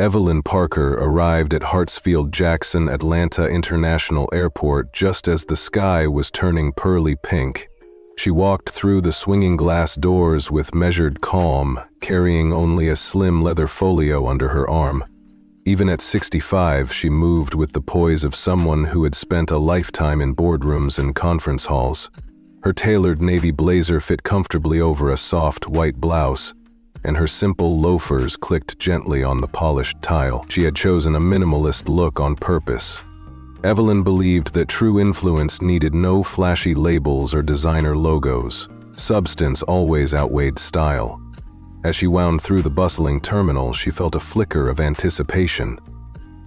Evelyn Parker arrived at Hartsfield-Jackson Atlanta International Airport just as the sky was turning pearly pink. She walked through the swinging glass doors with measured calm, carrying only a slim leather folio under her arm. Even at 65, she moved with the poise of someone who had spent a lifetime in boardrooms and conference halls. Her tailored navy blazer fit comfortably over a soft white blouse, and her simple loafers clicked gently on the polished tile. She had chosen a minimalist look on purpose. Evelyn believed that true influence needed no flashy labels or designer logos. Substance always outweighed style. As she wound through the bustling terminal, she felt a flicker of anticipation.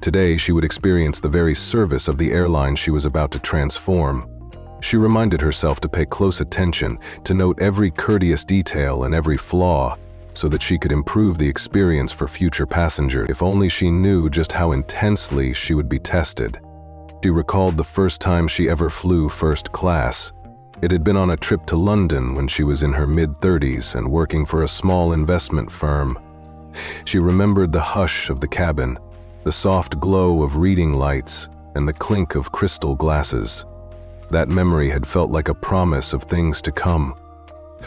Today, she would experience the very service of the airline she was about to transform. She reminded herself to pay close attention, to note every courteous detail and every flaw, so that she could improve the experience for future passengers. If only she knew just how intensely she would be tested. She recalled the first time she ever flew first class. It had been on a trip to London when she was in her mid-30s and working for a small investment firm. She remembered the hush of the cabin, the soft glow of reading lights, and the clink of crystal glasses. That memory had felt like a promise of things to come.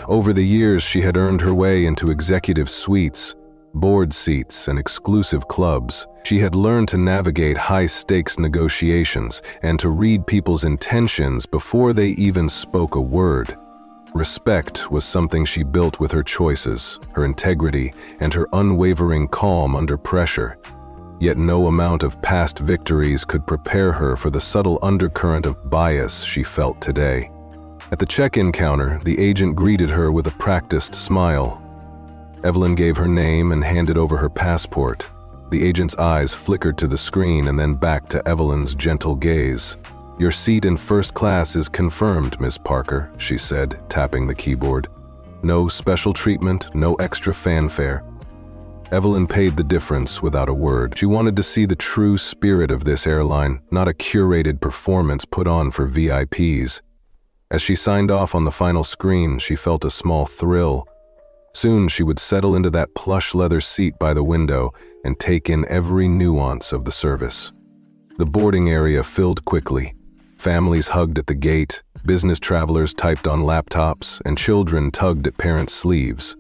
Over the years, she had earned her way into executive suites, board seats, and exclusive clubs. She had learned to navigate high-stakes negotiations and to read people's intentions before they even spoke a word. Respect was something she built with her choices, her integrity, and her unwavering calm under pressure. Yet no amount of past victories could prepare her for the subtle undercurrent of bias she felt today. At the check-in counter, the agent greeted her with a practiced smile. Evelyn gave her name and handed over her passport. The agent's eyes flickered to the screen and then back to Evelyn's gentle gaze. "Your seat in first class is confirmed, Miss Parker," she said, tapping the keyboard. "No special treatment, no extra fanfare." Evelyn paid the difference without a word. She wanted to see the true spirit of this airline, not a curated performance put on for VIPs. As she signed off on the final screen, she felt a small thrill. Soon she would settle into that plush leather seat by the window and take in every nuance of the service. The boarding area filled quickly. Families hugged at the gate, business travelers typed on laptops, and children tugged at parents' sleeves.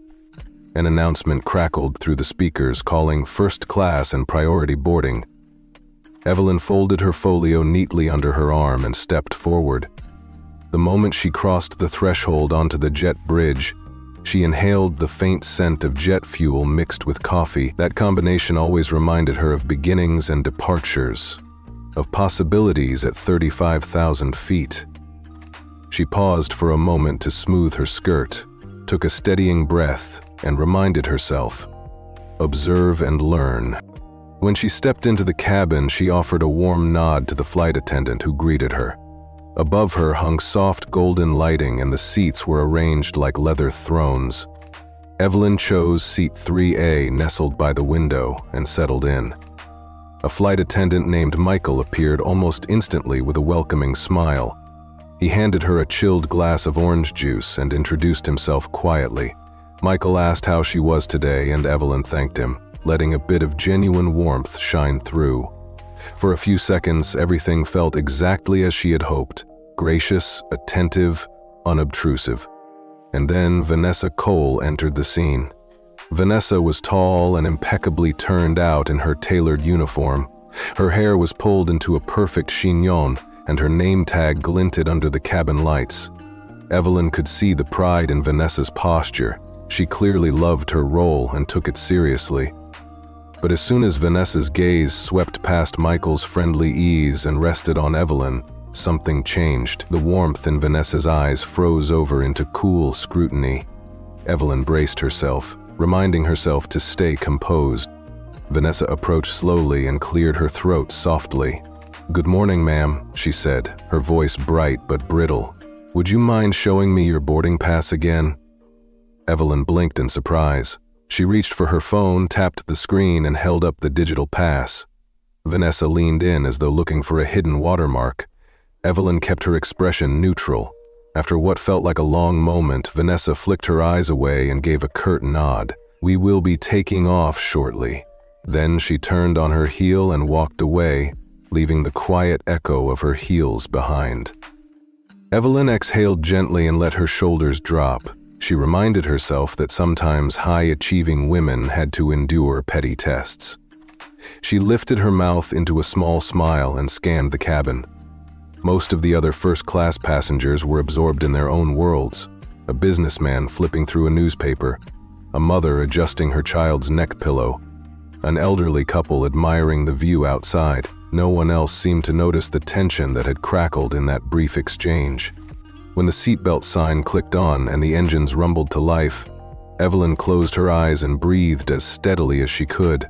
An announcement crackled through the speakers calling first class and priority boarding. Evelyn folded her folio neatly under her arm and stepped forward. The moment she crossed the threshold onto the jet bridge, she inhaled the faint scent of jet fuel mixed with coffee. That combination always reminded her of beginnings and departures, of possibilities at 35,000 feet. She paused for a moment to smooth her skirt, took a steadying breath, and reminded herself, observe and learn. When she stepped into the cabin, she offered a warm nod to the flight attendant who greeted her. Above her hung soft golden lighting and the seats were arranged like leather thrones. Evelyn chose seat 3A, nestled by the window, and settled in. A flight attendant named Michael appeared almost instantly with a welcoming smile. He handed her a chilled glass of orange juice and introduced himself quietly. Michael asked how she was today, and Evelyn thanked him, letting a bit of genuine warmth shine through. For a few seconds, everything felt exactly as she had hoped. Gracious, attentive, unobtrusive. And then Vanessa Cole entered the scene. Vanessa was tall and impeccably turned out in her tailored uniform. Her hair was pulled into a perfect chignon, and her name tag glinted under the cabin lights. Evelyn could see the pride in Vanessa's posture. She clearly loved her role and took it seriously. But as soon as Vanessa's gaze swept past Michael's friendly ease and rested on Evelyn, something changed. The warmth in Vanessa's eyes froze over into cool scrutiny. Evelyn braced herself, reminding herself to stay composed. Vanessa approached slowly and cleared her throat softly. "Good morning, ma'am," she said, her voice bright but brittle. "Would you mind showing me your boarding pass again?" Evelyn blinked in surprise. She reached for her phone, tapped the screen, and held up the digital pass. Vanessa leaned in as though looking for a hidden watermark. Evelyn kept her expression neutral. After what felt like a long moment, Vanessa flicked her eyes away and gave a curt nod. "We will be taking off shortly." Then she turned on her heel and walked away, leaving the quiet echo of her heels behind. Evelyn exhaled gently and let her shoulders drop. She reminded herself that sometimes high-achieving women had to endure petty tests. She lifted her mouth into a small smile and scanned the cabin. Most of the other first-class passengers were absorbed in their own worlds. A businessman flipping through a newspaper, a mother adjusting her child's neck pillow, an elderly couple admiring the view outside. No one else seemed to notice the tension that had crackled in that brief exchange. When the seatbelt sign clicked on and the engines rumbled to life, Evelyn closed her eyes and breathed as steadily as she could.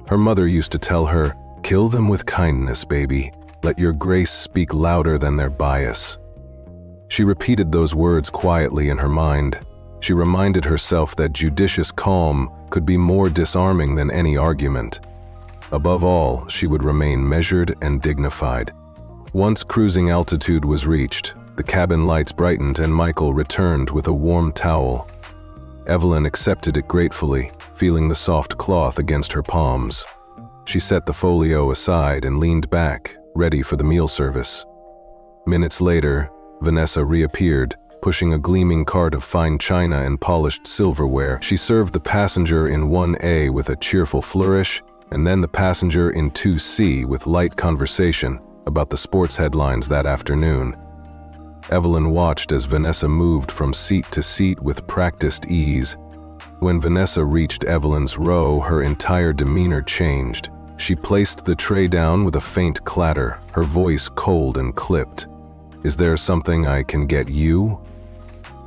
Her mother used to tell her, "Kill them with kindness, baby. Let your grace speak louder than their bias." She repeated those words quietly in her mind. She reminded herself that judicious calm could be more disarming than any argument. Above all, she would remain measured and dignified. Once cruising altitude was reached, the cabin lights brightened and Michael returned with a warm towel. Evelyn accepted it gratefully, feeling the soft cloth against her palms. She set the folio aside and leaned back, ready for the meal service. Minutes later, Vanessa reappeared, pushing a gleaming cart of fine china and polished silverware. She served the passenger in 1A with a cheerful flourish, and then the passenger in 2C with light conversation about the sports headlines that afternoon. Evelyn watched as Vanessa moved from seat to seat with practiced ease. When Vanessa reached Evelyn's row, her entire demeanor changed. She placed the tray down with a faint clatter, her voice cold and clipped. "Is there something I can get you?"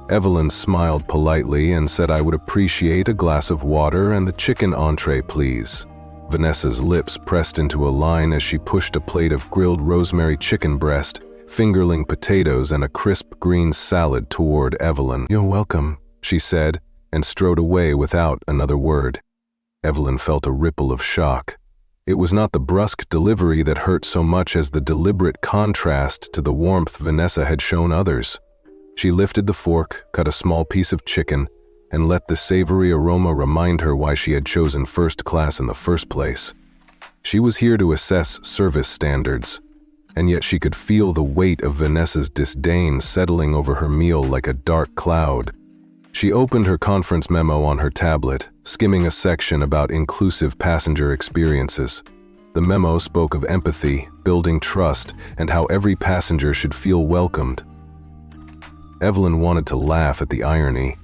Evelyn smiled politely and said, "I would appreciate a glass of water and the chicken entree, please." Vanessa's lips pressed into a line as she pushed a plate of grilled rosemary chicken breast, fingerling potatoes and a crisp green salad toward Evelyn. "You're welcome," she said, and strode away without another word. Evelyn felt a ripple of shock. It was not the brusque delivery that hurt so much as the deliberate contrast to the warmth Vanessa had shown others. She lifted the fork, cut a small piece of chicken, and let the savory aroma remind her why she had chosen first class in the first place. She was here to assess service standards, and yet she could feel the weight of Vanessa's disdain settling over her meal like a dark cloud. She opened her conference memo on her tablet, skimming a section about inclusive passenger experiences. The memo spoke of empathy, building trust, and how every passenger should feel welcomed. Evelyn wanted to laugh at the irony.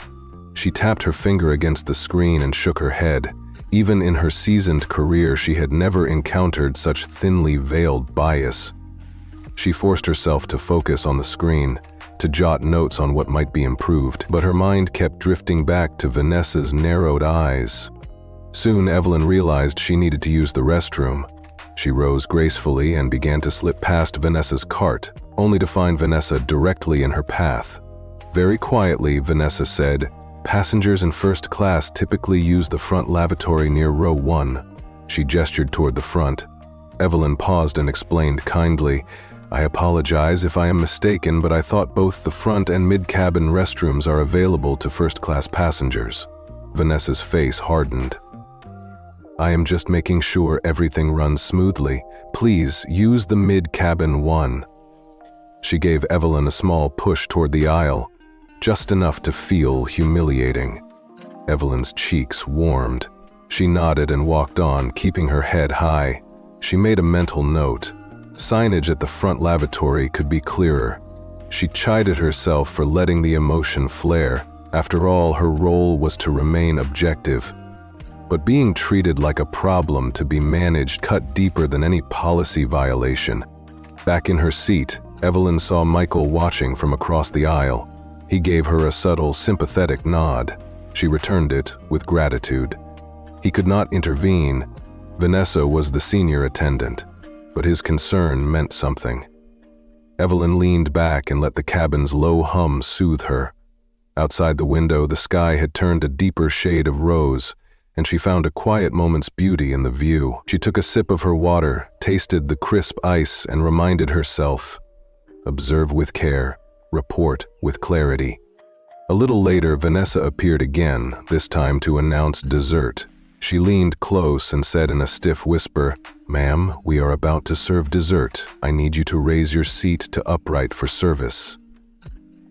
She tapped her finger against the screen and shook her head. Even in her seasoned career, she had never encountered such thinly veiled bias. She forced herself to focus on the screen, to jot notes on what might be improved, but her mind kept drifting back to Vanessa's narrowed eyes. Soon, Evelyn realized she needed to use the restroom. She rose gracefully and began to slip past Vanessa's cart, only to find Vanessa directly in her path. Very quietly, Vanessa said, "Passengers in first class typically use the front lavatory near row 1. She gestured toward the front. Evelyn paused and explained kindly, "I apologize if I am mistaken, but I thought both the front and mid-cabin restrooms are available to first-class passengers." Vanessa's face hardened. "I am just making sure everything runs smoothly. Please use the mid-cabin one." She gave Evelyn a small push toward the aisle, just enough to feel humiliating. Evelyn's cheeks warmed. She nodded and walked on, keeping her head high. She made a mental note. Signage at the front lavatory could be clearer. She chided herself for letting the emotion flare. After all, her role was to remain objective. But being treated like a problem to be managed cut deeper than any policy violation. Back in her seat, Evelyn saw Michael watching from across the aisle. He gave her a subtle, sympathetic nod. She returned it with gratitude. He could not intervene. Vanessa was the senior attendant, but his concern meant something. Evelyn leaned back and let the cabin's low hum soothe her. Outside the window, the sky had turned a deeper shade of rose, and she found a quiet moment's beauty in the view. She took a sip of her water, tasted the crisp ice, and reminded herself, "Observe with care, report with clarity." A little later, Vanessa appeared again, this time to announce dessert. She leaned close and said in a stiff whisper, "Ma'am, we are about to serve dessert. I need you to raise your seat to upright for service."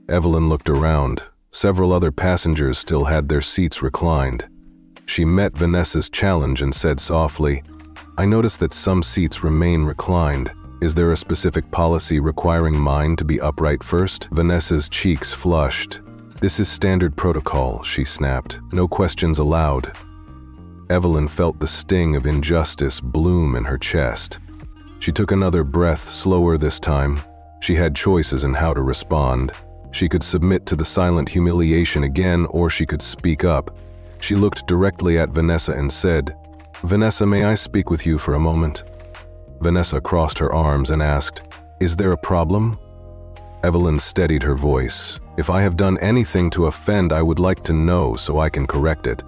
Evelyn looked around. Several other passengers still had their seats reclined. She met Vanessa's challenge and said softly, "I noticed that some seats remain reclined. Is there a specific policy requiring mine to be upright first?" Vanessa's cheeks flushed. "This is standard protocol," she snapped. "No questions allowed." Evelyn felt the sting of injustice bloom in her chest. She took another breath, slower this time. She had choices in how to respond. She could submit to the silent humiliation again, or she could speak up. She looked directly at Vanessa and said, "Vanessa, may I speak with you for a moment?" Vanessa crossed her arms and asked, "Is there a problem?" Evelyn steadied her voice. "If I have done anything to offend, I would like to know so I can correct it."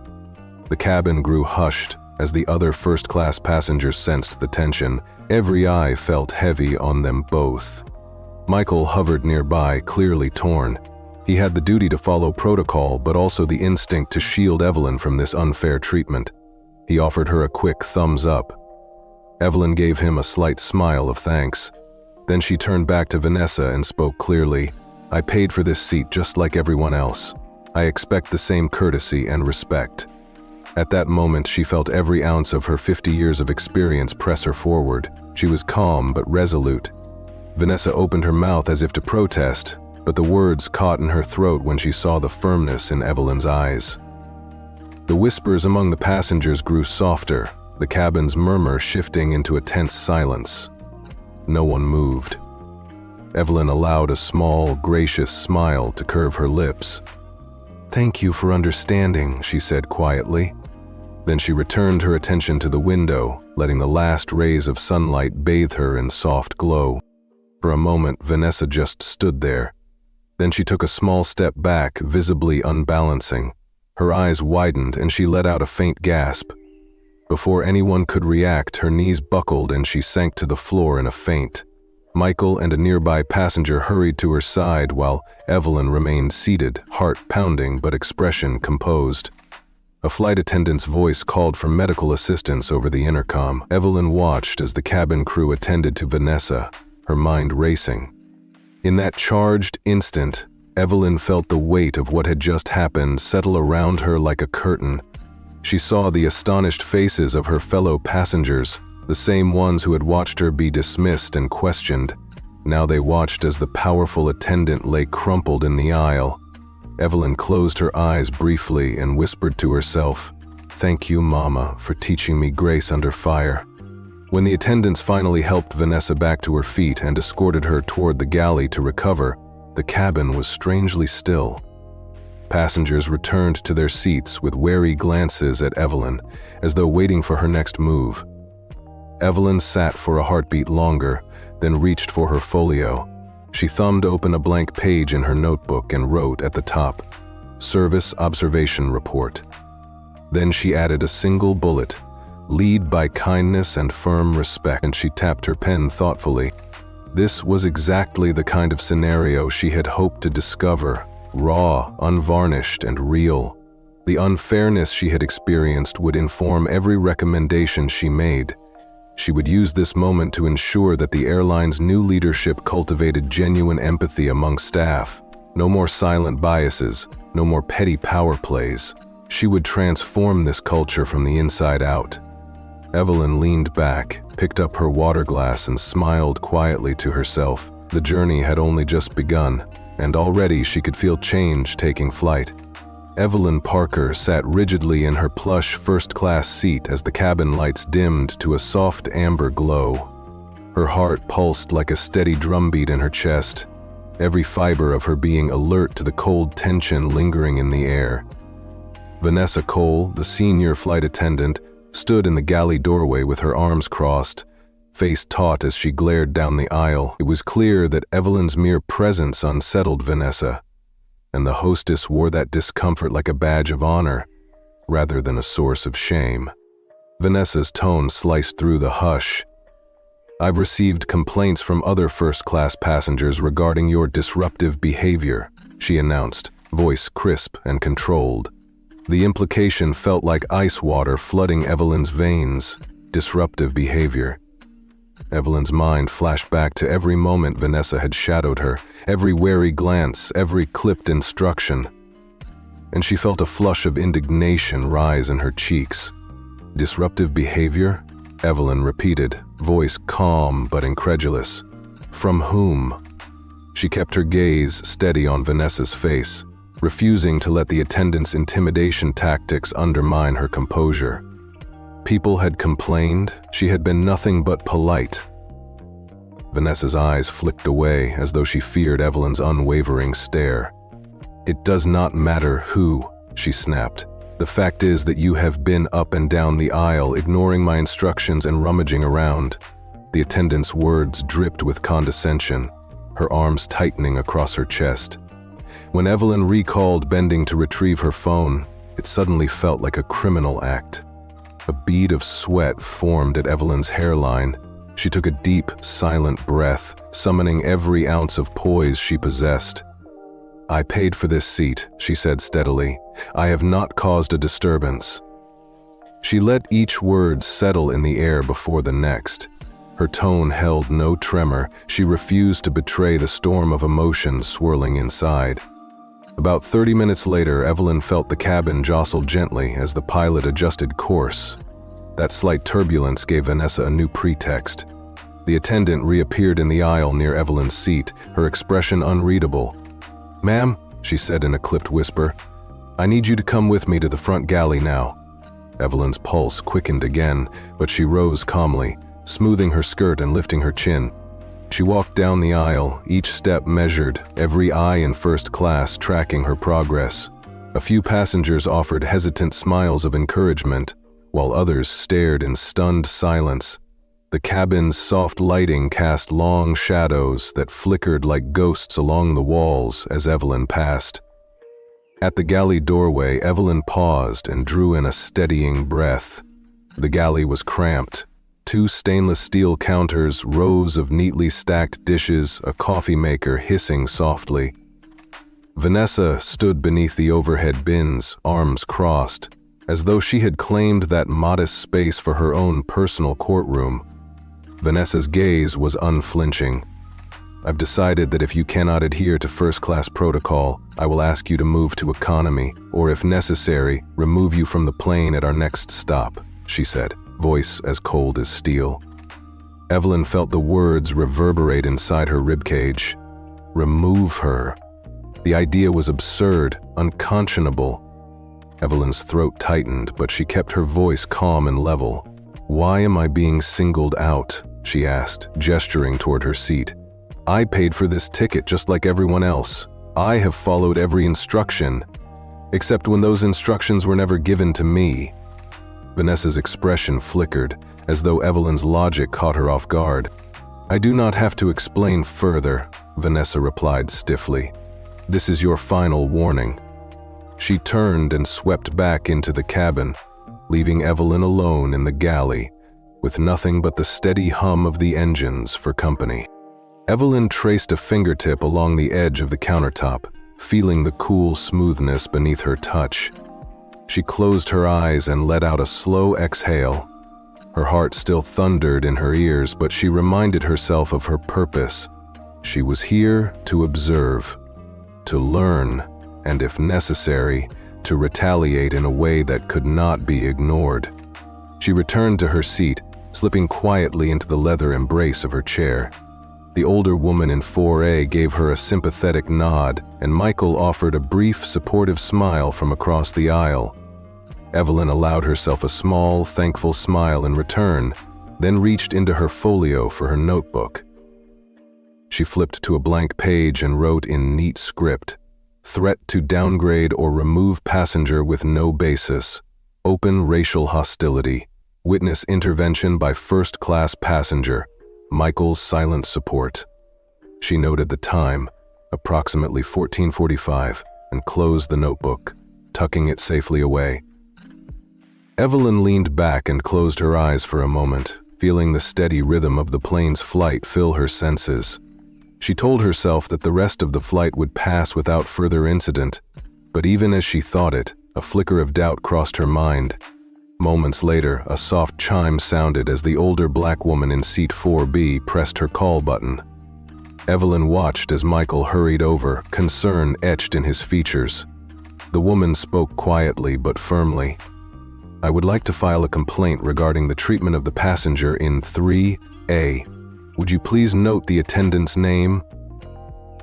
The cabin grew hushed as the other first-class passengers sensed the tension. Every eye felt heavy on them both. Michael hovered nearby, clearly torn. He had the duty to follow protocol, but also the instinct to shield Evelyn from this unfair treatment. He offered her a quick thumbs up. Evelyn gave him a slight smile of thanks. Then she turned back to Vanessa and spoke clearly. "I paid for this seat just like everyone else. I expect the same courtesy and respect." At that moment, she felt every ounce of her 50 years of experience press her forward. She was calm but resolute. Vanessa opened her mouth as if to protest, but the words caught in her throat when she saw the firmness in Evelyn's eyes. The whispers among the passengers grew softer, the cabin's murmur shifting into a tense silence. No one moved. Evelyn allowed a small, gracious smile to curve her lips. "Thank you for understanding," she said quietly. Then she returned her attention to the window, letting the last rays of sunlight bathe her in soft glow. For a moment, Vanessa just stood there. Then she took a small step back, visibly unbalancing. Her eyes widened and she let out a faint gasp. Before anyone could react, her knees buckled and she sank to the floor in a faint. Michael and a nearby passenger hurried to her side while Evelyn remained seated, heart pounding but expression composed. A flight attendant's voice called for medical assistance over the intercom. Evelyn watched as the cabin crew attended to Vanessa, her mind racing. In that charged instant, Evelyn felt the weight of what had just happened settle around her like a curtain. She saw the astonished faces of her fellow passengers, the same ones who had watched her be dismissed and questioned. Now they watched as the powerful attendant lay crumpled in the aisle. Evelyn closed her eyes briefly and whispered to herself, "Thank you, Mama, for teaching me grace under fire." When the attendants finally helped Vanessa back to her feet and escorted her toward the galley to recover, the cabin was strangely still. Passengers returned to their seats with wary glances at Evelyn, as though waiting for her next move. Evelyn sat for a heartbeat longer, then reached for her folio. She thumbed open a blank page in her notebook and wrote at the top, "Service Observation Report." Then she added a single bullet, "Lead by kindness and firm respect," and she tapped her pen thoughtfully. This was exactly the kind of scenario she had hoped to discover, raw, unvarnished, and real. The unfairness she had experienced would inform every recommendation she made. She would use this moment to ensure that the airline's new leadership cultivated genuine empathy among staff. No more silent biases, no more petty power plays. She would transform this culture from the inside out. Evelyn leaned back, picked up her water glass and smiled quietly to herself. The journey had only just begun, and already she could feel change taking flight. Evelyn Parker sat rigidly in her plush first-class seat as the cabin lights dimmed to a soft amber glow. Her heart pulsed like a steady drumbeat in her chest, every fiber of her being alert to the cold tension lingering in the air. Vanessa Cole, the senior flight attendant, stood in the galley doorway with her arms crossed, face taut as she glared down the aisle. It was clear that Evelyn's mere presence unsettled Vanessa, and the hostess wore that discomfort like a badge of honor, rather than a source of shame. Vanessa's tone sliced through the hush. "I've received complaints from other first-class passengers regarding your disruptive behavior," she announced, voice crisp and controlled. The implication felt like ice water flooding Evelyn's veins. Disruptive behavior. Evelyn's mind flashed back to every moment Vanessa had shadowed her, every wary glance, every clipped instruction. And she felt a flush of indignation rise in her cheeks. Disruptive behavior? Evelyn repeated, voice calm but incredulous. From whom? She kept her gaze steady on Vanessa's face, refusing to let the attendant's intimidation tactics undermine her composure. People had complained, she had been nothing but polite. Vanessa's eyes flicked away as though she feared Evelyn's unwavering stare. It does not matter who, she snapped. The fact is that you have been up and down the aisle, ignoring my instructions and rummaging around. The attendant's words dripped with condescension, her arms tightening across her chest. When Evelyn recalled bending to retrieve her phone, it suddenly felt like a criminal act. A bead of sweat formed at Evelyn's hairline. She took a deep, silent breath, summoning every ounce of poise she possessed. I paid for this seat, she said steadily. I have not caused a disturbance. She let each word settle in the air before the next. Her tone held no tremor. She refused to betray the storm of emotion swirling inside. About 30 minutes later, Evelyn felt the cabin jostle gently as the pilot adjusted course. That slight turbulence gave Vanessa a new pretext. The attendant reappeared in the aisle near Evelyn's seat, her expression unreadable. "Ma'am," she said in a clipped whisper, "I need you to come with me to the front galley now." Evelyn's pulse quickened again, but she rose calmly, smoothing her skirt and lifting her chin. She walked down the aisle, each step measured, every eye in first class tracking her progress. A few passengers offered hesitant smiles of encouragement, while others stared in stunned silence. The cabin's soft lighting cast long shadows that flickered like ghosts along the walls as Evelyn passed. At the galley doorway, Evelyn paused and drew in a steadying breath. The galley was cramped. 2 stainless steel counters, rows of neatly stacked dishes, a coffee maker hissing softly. Vanessa stood beneath the overhead bins, arms crossed, as though she had claimed that modest space for her own personal courtroom. Vanessa's gaze was unflinching. "I've decided that if you cannot adhere to first-class protocol, I will ask you to move to economy, or if necessary, remove you from the plane at our next stop," she said, voice as cold as steel. Evelyn felt the words reverberate inside her ribcage. Remove her. The idea was absurd, unconscionable. Evelyn's throat tightened, but she kept her voice calm and level. "Why am I being singled out?" she asked, gesturing toward her seat. "I paid for this ticket just like everyone else. I have followed every instruction, except when those instructions were never given to me." Vanessa's expression flickered, as though Evelyn's logic caught her off guard. "I do not have to explain further," Vanessa replied stiffly. "This is your final warning." She turned and swept back into the cabin, leaving Evelyn alone in the galley, with nothing but the steady hum of the engines for company. Evelyn traced a fingertip along the edge of the countertop, feeling the cool smoothness beneath her touch. She closed her eyes and let out a slow exhale. Her heart still thundered in her ears, but she reminded herself of her purpose. She was here to observe, to learn, and if necessary, to retaliate in a way that could not be ignored. She returned to her seat, slipping quietly into the leather embrace of her chair. The older woman in 4A gave her a sympathetic nod, and Michael offered a brief, supportive smile from across the aisle. Evelyn allowed herself a small, thankful smile in return, then reached into her folio for her notebook. She flipped to a blank page and wrote in neat script, "Threat to downgrade or remove passenger with no basis. Open racial hostility. Witness intervention by first-class passenger. Michael's silent support." She noted the time, approximately 14:45, and closed the notebook, tucking it safely away. Evelyn leaned back and closed her eyes for a moment, feeling the steady rhythm of the plane's flight fill her senses. She told herself that the rest of the flight would pass without further incident, but even as she thought it, A flicker of doubt crossed her mind. Moments later, a soft chime sounded as the older black woman in seat 4B pressed her call button. Evelyn watched as Michael hurried over, concern etched in his features. The woman spoke quietly but firmly. "I would like to file a complaint regarding the treatment of the passenger in 3A. Would you please note the attendant's name?"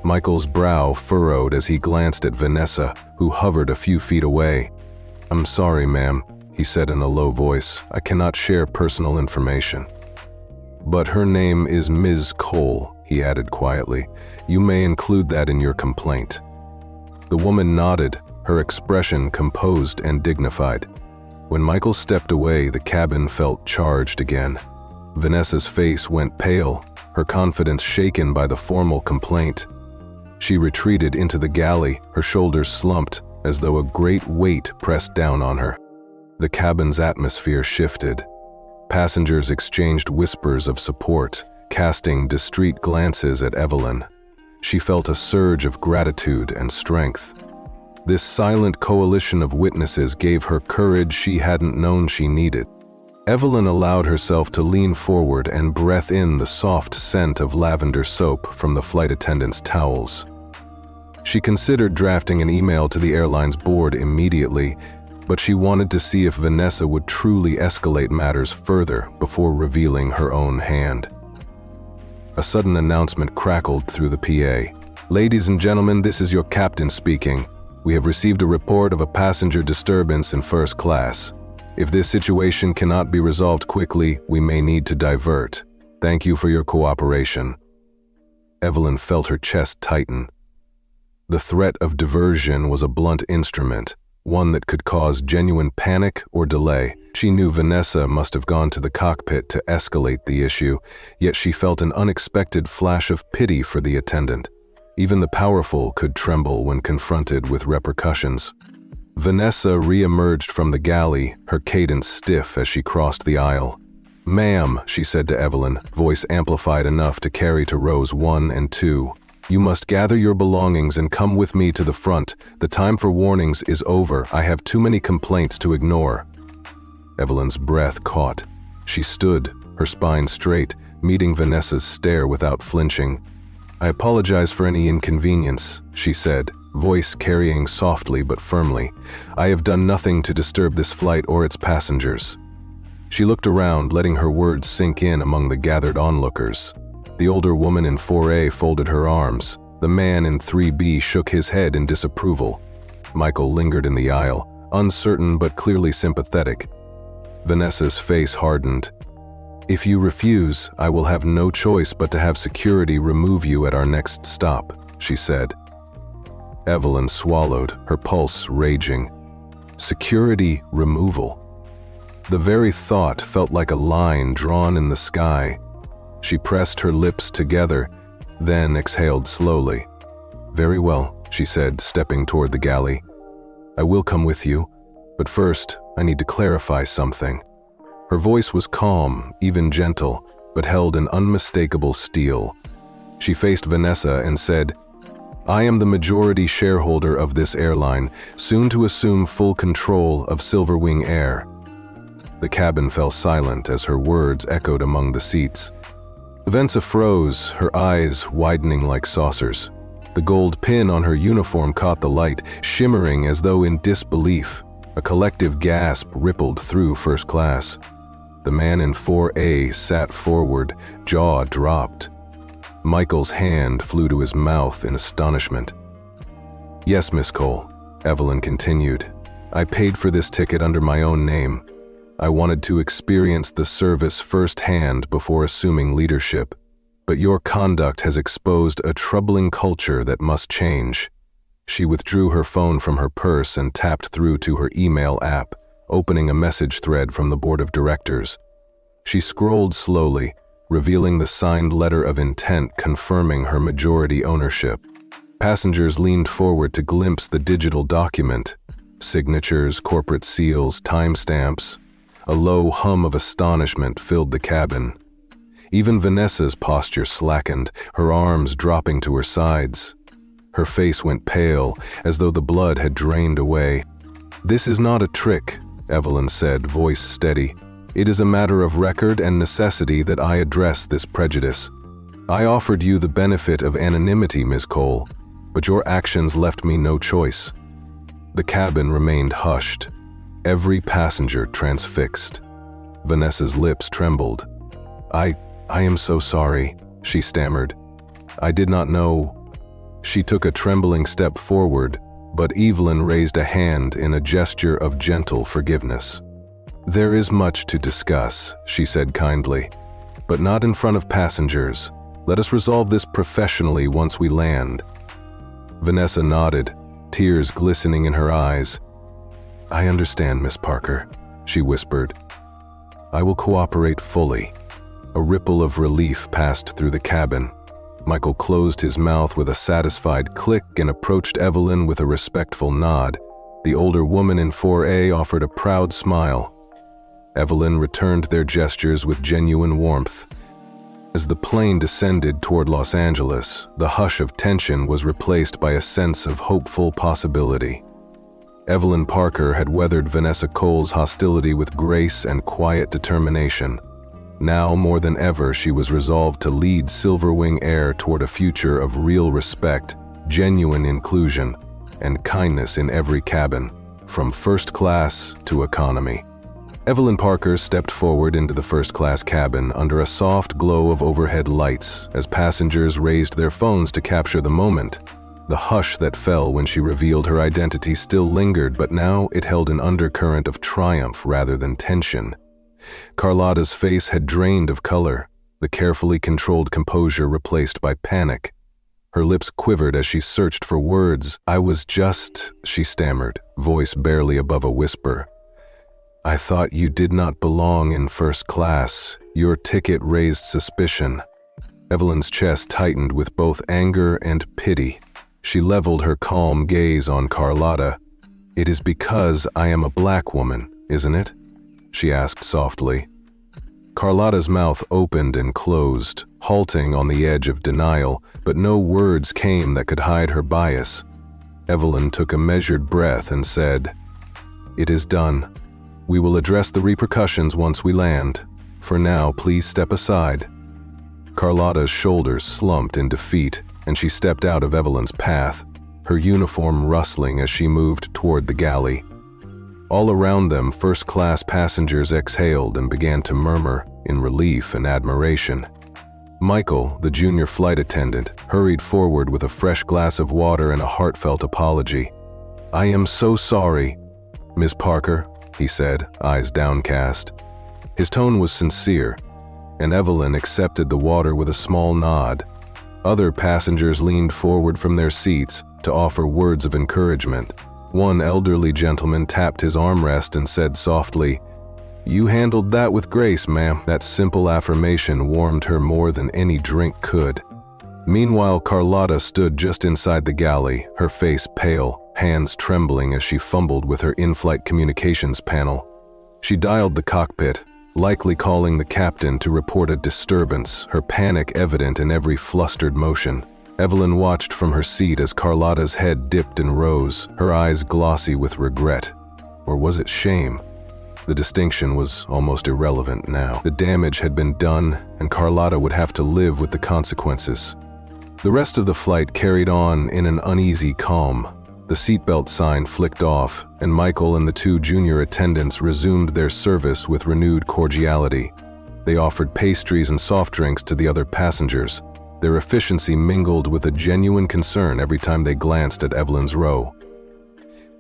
Michael's brow furrowed as he glanced at Vanessa, who hovered a few feet away. "I'm sorry, ma'am," he said in a low voice. "I cannot share personal information." "But her name is Ms. Cole," he added quietly. "You may include that in your complaint." The woman nodded, her expression composed and dignified. When Michael stepped away, the cabin felt charged again. Vanessa's face went pale, her confidence shaken by the formal complaint. She retreated into the galley, her shoulders slumped, as though a great weight pressed down on her. The cabin's atmosphere shifted. Passengers exchanged whispers of support, casting discreet glances at Evelyn. She felt a surge of gratitude and strength. This silent coalition of witnesses gave her courage she hadn't known she needed. Evelyn allowed herself to lean forward and breath in the soft scent of lavender soap from the flight attendant's towels. She considered drafting an email to the airline's board immediately, but she wanted to see if Vanessa would truly escalate matters further before revealing her own hand. A sudden announcement crackled through the PA. "Ladies and gentlemen, this is your captain speaking. We have received a report of a passenger disturbance in first class. If this situation cannot be resolved quickly, we may need to divert. Thank you for your cooperation." Evelyn felt her chest tighten. The threat of diversion was a blunt instrument, one that could cause genuine panic or delay. She knew Vanessa must have gone to the cockpit to escalate the issue, yet she felt an unexpected flash of pity for the attendant. Even the powerful could tremble when confronted with repercussions. Vanessa re-emerged from the galley, her cadence stiff as she crossed the aisle. "Ma'am," she said to Evelyn, voice amplified enough to carry to rows 1 and 2. "You must gather your belongings and come with me to the front. The time for warnings is over. I have too many complaints to ignore." Evelyn's breath caught. She stood, her spine straight, meeting Vanessa's stare without flinching. "I apologize for any inconvenience," she said, voice carrying softly but firmly. "I have done nothing to disturb this flight or its passengers." She looked around, letting her words sink in among the gathered onlookers. The older woman in 4A folded her arms. The man in 3B shook his head in disapproval. Michael lingered in the aisle, uncertain but clearly sympathetic. Vanessa's face hardened. "If you refuse, I will have no choice but to have security remove you at our next stop," she said. Evelyn swallowed, her pulse raging. Security removal. The very thought felt like a line drawn in the sky. She pressed her lips together, then exhaled slowly. "Very well," she said, stepping toward the galley. "I will come with you, but first, I need to clarify something." Her voice was calm, even gentle, but held an unmistakable steel. She faced Vanessa and said, "I am the majority shareholder of this airline, soon to assume full control of Silverwing Air." The cabin fell silent as her words echoed among the seats. Vanessa froze, her eyes widening like saucers. The gold pin on her uniform caught the light, shimmering as though in disbelief. A collective gasp rippled through first class. The man in 4A sat forward, jaw dropped. Michael's hand flew to his mouth in astonishment. "Yes, Miss Cole," Evelyn continued. "I paid for this ticket under my own name. I wanted to experience the service firsthand before assuming leadership. But your conduct has exposed a troubling culture that must change." She withdrew her phone from her purse and tapped through to her email app, opening a message thread from the board of directors. She scrolled slowly, revealing the signed letter of intent confirming her majority ownership. Passengers leaned forward to glimpse the digital document. Signatures, corporate seals, timestamps. A low hum of astonishment filled the cabin. Even Vanessa's posture slackened, her arms dropping to her sides. Her face went pale, as though the blood had drained away. "This is not a trick," Evelyn said, voice steady. "It is a matter of record and necessity that I address this prejudice. I offered you the benefit of anonymity, Ms. Cole, but your actions left me no choice." The cabin remained hushed, every passenger transfixed. Vanessa's lips trembled. I am so sorry," she stammered. "I did not know." She took a trembling step forward, but Evelyn raised a hand in a gesture of gentle forgiveness. "There is much to discuss," she said kindly, "but not in front of passengers. Let us resolve this professionally once we land." Vanessa nodded, tears glistening in her eyes. "I understand, Miss Parker," she whispered. "I will cooperate fully." A ripple of relief passed through the cabin. Michael closed his mouth with a satisfied click and approached Evelyn with a respectful nod. The older woman in 4A offered a proud smile. Evelyn returned their gestures with genuine warmth. As the plane descended toward Los Angeles, the hush of tension was replaced by a sense of hopeful possibility. Evelyn Parker had weathered Vanessa Cole's hostility with grace and quiet determination. Now, more than ever, she was resolved to lead Silverwing Air toward a future of real respect, genuine inclusion, and kindness in every cabin, from first class to economy. Evelyn Parker stepped forward into the first-class cabin under a soft glow of overhead lights as passengers raised their phones to capture the moment. The hush that fell when she revealed her identity still lingered, but now it held an undercurrent of triumph rather than tension. Carlotta's face had drained of color, the carefully controlled composure replaced by panic. Her lips quivered as she searched for words. She stammered, voice barely above a whisper. "I thought you did not belong in first class. Your ticket raised suspicion." Evelyn's chest tightened with both anger and pity. She leveled her calm gaze on Carlotta. "It is because I am a black woman, isn't it?" she asked softly. Carlotta's mouth opened and closed, halting on the edge of denial, but no words came that could hide her bias. Evelyn took a measured breath and said, "It is done. We will address the repercussions once we land. For now, please step aside." Carlotta's shoulders slumped in defeat, and she stepped out of Evelyn's path, her uniform rustling as she moved toward the galley. All around them, first-class passengers exhaled and began to murmur in relief and admiration. Michael, the junior flight attendant, hurried forward with a fresh glass of water and a heartfelt apology. "I am so sorry, Miss Parker," he said, eyes downcast. His tone was sincere, and Evelyn accepted the water with a small nod. Other passengers leaned forward from their seats to offer words of encouragement. One elderly gentleman tapped his armrest and said softly, "You handled that with grace, ma'am." That simple affirmation warmed her more than any drink could. Meanwhile, Carlotta stood just inside the galley, her face pale, hands trembling as she fumbled with her in-flight communications panel. She dialed the cockpit, likely calling the captain to report a disturbance, her panic evident in every flustered motion. Evelyn watched from her seat as Carlotta's head dipped and rose, her eyes glossy with regret. Or was it shame? The distinction was almost irrelevant now. The damage had been done, and Carlotta would have to live with the consequences. The rest of the flight carried on in an uneasy calm. The seatbelt sign flicked off, and Michael and the two junior attendants resumed their service with renewed cordiality. They offered pastries and soft drinks to the other passengers. Their efficiency mingled with a genuine concern every time they glanced at Evelyn's row.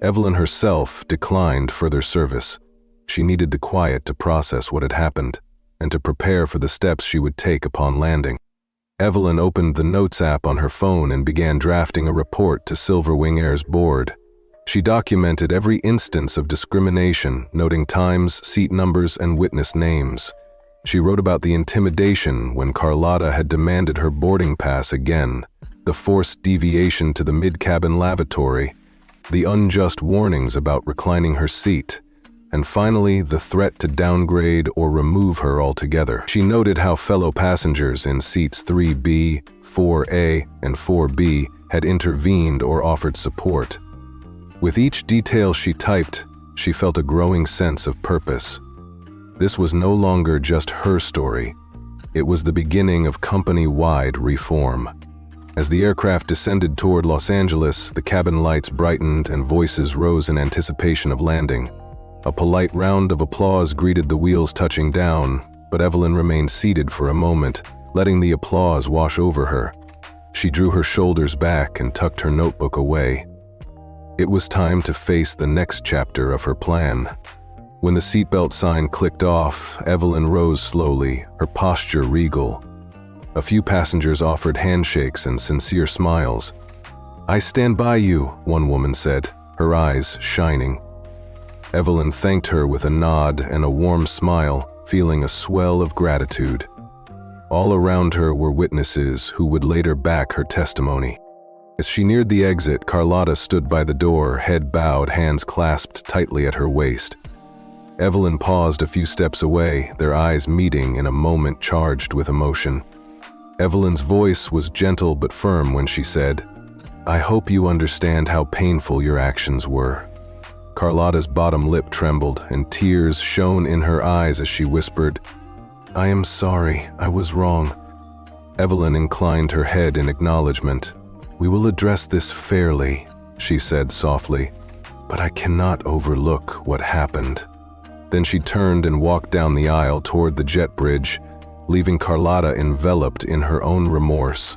Evelyn herself declined further service. She needed the quiet to process what had happened, and to prepare for the steps she would take upon landing. Evelyn opened the Notes app on her phone and began drafting a report to Silverwing Air's board. She documented every instance of discrimination, noting times, seat numbers, and witness names. She wrote about the intimidation when Carlotta had demanded her boarding pass again, the forced deviation to the mid-cabin lavatory, the unjust warnings about reclining her seat, and finally the threat to downgrade or remove her altogether. She noted how fellow passengers in seats 3B, 4A, and 4B had intervened or offered support. With each detail she typed, She felt a growing sense of purpose. This was no longer just her story. It was the beginning of company-wide reform. As the aircraft descended toward Los Angeles, the cabin lights brightened and voices rose in anticipation of landing. A polite round of applause greeted the wheels touching down, but Evelyn remained seated for a moment, letting the applause wash over her. She drew her shoulders back and tucked her notebook away. It was time to face the next chapter of her plan. When the seatbelt sign clicked off, Evelyn rose slowly, her posture regal. A few passengers offered handshakes and sincere smiles. "I stand by you," one woman said, her eyes shining. Evelyn thanked her with a nod and a warm smile, feeling a swell of gratitude. All around her were witnesses who would later back her testimony. As she neared the exit, Carlotta stood by the door, head bowed, hands clasped tightly at her waist. Evelyn paused a few steps away, their eyes meeting in a moment charged with emotion. Evelyn's voice was gentle but firm when she said, "I hope you understand how painful your actions were." Carlotta's bottom lip trembled, and tears shone in her eyes as she whispered, "I am sorry, I was wrong." Evelyn inclined her head in acknowledgement. "We will address this fairly," she said softly, "but I cannot overlook what happened." Then she turned and walked down the aisle toward the jet bridge, leaving Carlotta enveloped in her own remorse.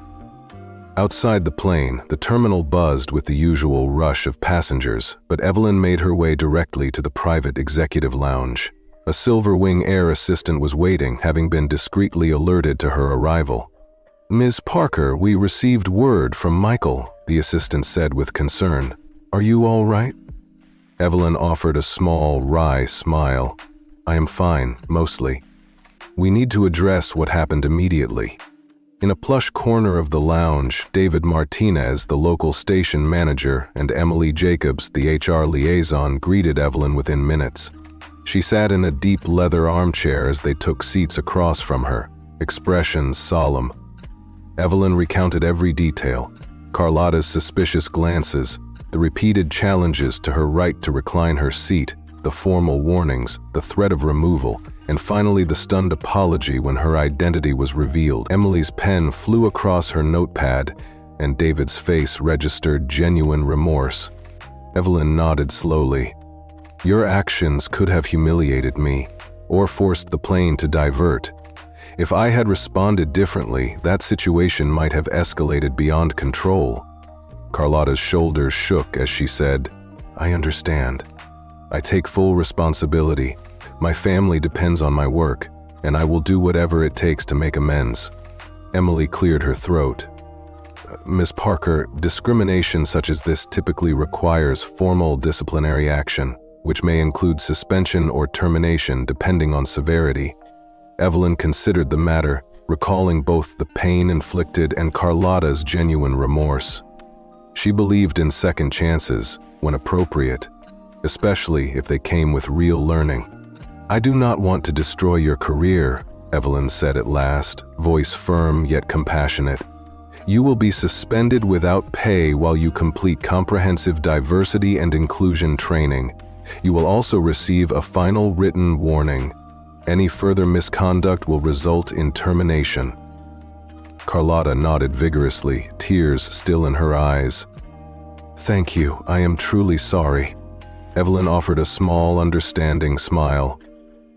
Outside the plane, the terminal buzzed with the usual rush of passengers, but Evelyn made her way directly to the private executive lounge. A Silver Wing Air assistant was waiting, having been discreetly alerted to her arrival. "Ms. Parker, we received word from Michael," the assistant said with concern. "Are you all right?" Evelyn offered a small, wry smile. "I am fine, mostly. We need to address what happened immediately." In a plush corner of the lounge, David Martinez, the local station manager, and Emily Jacobs, the HR liaison, greeted Evelyn within minutes. She sat in a deep leather armchair as they took seats across from her, expressions solemn. Evelyn recounted every detail: Carlotta's suspicious glances, the repeated challenges to her right to recline her seat, the formal warnings, the threat of removal, and finally the stunned apology when her identity was revealed. Emily's pen flew across her notepad, and David's face registered genuine remorse. Evelyn nodded slowly. "Your actions could have humiliated me, or forced the plane to divert. If I had responded differently, that situation might have escalated beyond control." Carlotta's shoulders shook as she said, "I understand. I take full responsibility. My family depends on my work, and I will do whatever it takes to make amends." Emily cleared her throat. "Ms. Parker, discrimination such as this typically requires formal disciplinary action, which may include suspension or termination depending on severity." Evelyn considered the matter, recalling both the pain inflicted and Carlotta's genuine remorse. She believed in second chances, when appropriate, especially if they came with real learning. "I do not want to destroy your career," Evelyn said at last, voice firm yet compassionate. "You will be suspended without pay while you complete comprehensive diversity and inclusion training. You will also receive a final written warning. Any further misconduct will result in termination." Carlotta nodded vigorously, tears still in her eyes. "Thank you, I am truly sorry." Evelyn offered a small, understanding smile.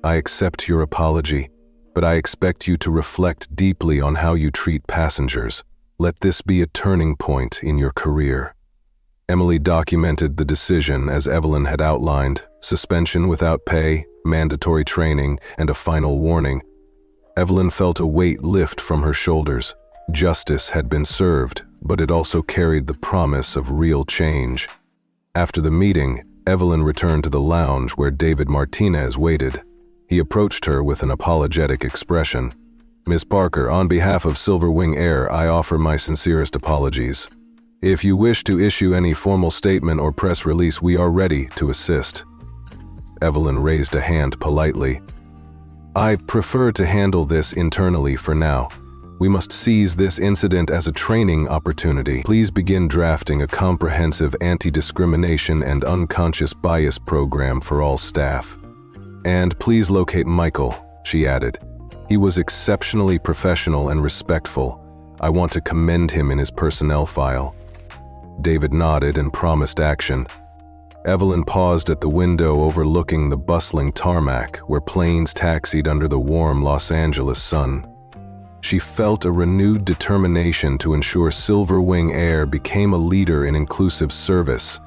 "I accept your apology, but I expect you to reflect deeply on how you treat passengers. Let this be a turning point in your career." Emily documented the decision as Evelyn had outlined: suspension without pay, mandatory training, and a final warning. Evelyn felt a weight lift from her shoulders. Justice had been served, but it also carried the promise of real change. After the meeting, Evelyn returned to the lounge where David Martinez waited. He approached her with an apologetic expression. "Ms. Parker, on behalf of Silver Wing Air, I offer my sincerest apologies. If you wish to issue any formal statement or press release, we are ready to assist." Evelyn raised a hand politely. "I prefer to handle this internally for now. We must seize this incident as a training opportunity. Please begin drafting a comprehensive anti-discrimination and unconscious bias program for all staff. And please locate Michael," she added. "He was exceptionally professional and respectful. I want to commend him in his personnel file." David nodded and promised action. Evelyn paused at the window overlooking the bustling tarmac where planes taxied under the warm Los Angeles sun. She felt a renewed determination to ensure Silver Wing Air became a leader in inclusive service.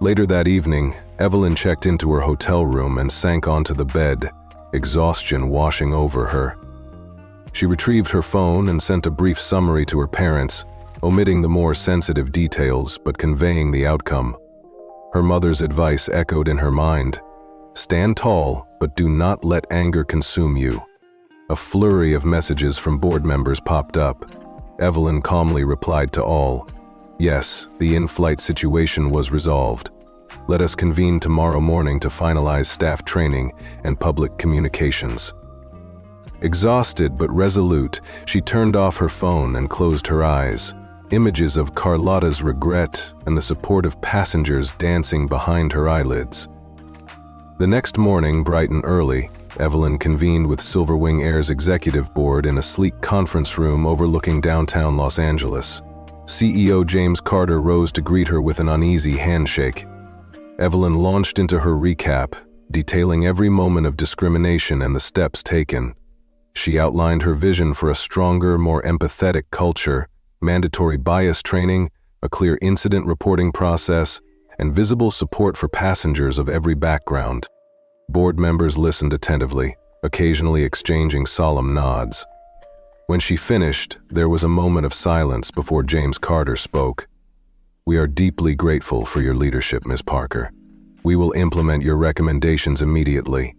Later that evening, Evelyn checked into her hotel room and sank onto the bed, exhaustion washing over her. She retrieved her phone and sent a brief summary to her parents, omitting the more sensitive details but conveying the outcome. Her mother's advice echoed in her mind: "Stand tall, but do not let anger consume you." A flurry of messages from board members popped up. Evelyn calmly replied to all. Yes, the in-flight situation was resolved. Let us convene tomorrow morning to finalize staff training and public communications. Exhausted but resolute, she turned off her phone and closed her eyes. Images of Carlotta's regret and the support of passengers dancing behind her eyelids. The next morning, bright and early, Evelyn convened with Silver Wing Air's executive board in a sleek conference room overlooking downtown Los Angeles. CEO James Carter rose to greet her with an uneasy handshake. Evelyn launched into her recap, detailing every moment of discrimination and the steps taken. She outlined her vision for a stronger, more empathetic culture, mandatory bias training, a clear incident reporting process, and visible support for passengers of every background. Board members listened attentively, occasionally exchanging solemn nods. When she finished, there was a moment of silence before James Carter spoke. "We are deeply grateful for your leadership, Ms. Parker. We will implement your recommendations immediately."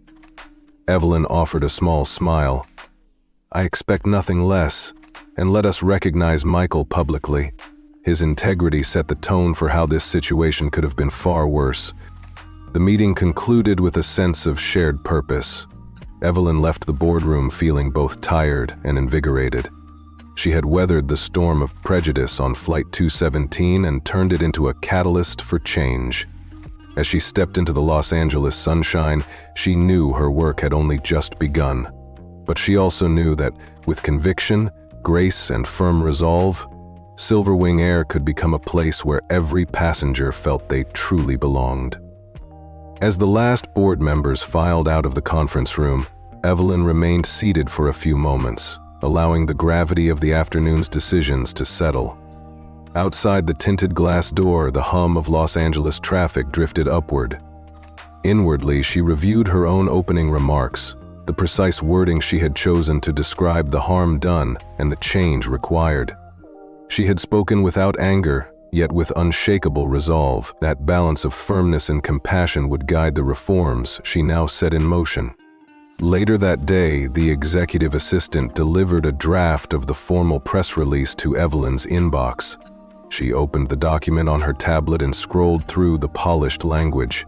Evelyn offered a small smile. "I expect nothing less, and let us recognize Michael publicly. His integrity set the tone for how this situation could have been far worse." The meeting concluded with a sense of shared purpose. Evelyn left the boardroom feeling both tired and invigorated. She had weathered the storm of prejudice on Flight 217 and turned it into a catalyst for change. As she stepped into the Los Angeles sunshine, she knew her work had only just begun. But she also knew that, with conviction, grace, and firm resolve, Silver Wing Air could become a place where every passenger felt they truly belonged. As the last board members filed out of the conference room, Evelyn remained seated for a few moments, allowing the gravity of the afternoon's decisions to settle. Outside the tinted glass door, the hum of Los Angeles traffic drifted upward. Inwardly, she reviewed her own opening remarks, the precise wording she had chosen to describe the harm done and the change required. She had spoken without anger, yet with unshakable resolve. That balance of firmness and compassion would guide the reforms she now set in motion. Later that day, the executive assistant delivered a draft of the formal press release to Evelyn's inbox. She opened the document on her tablet and scrolled through the polished language.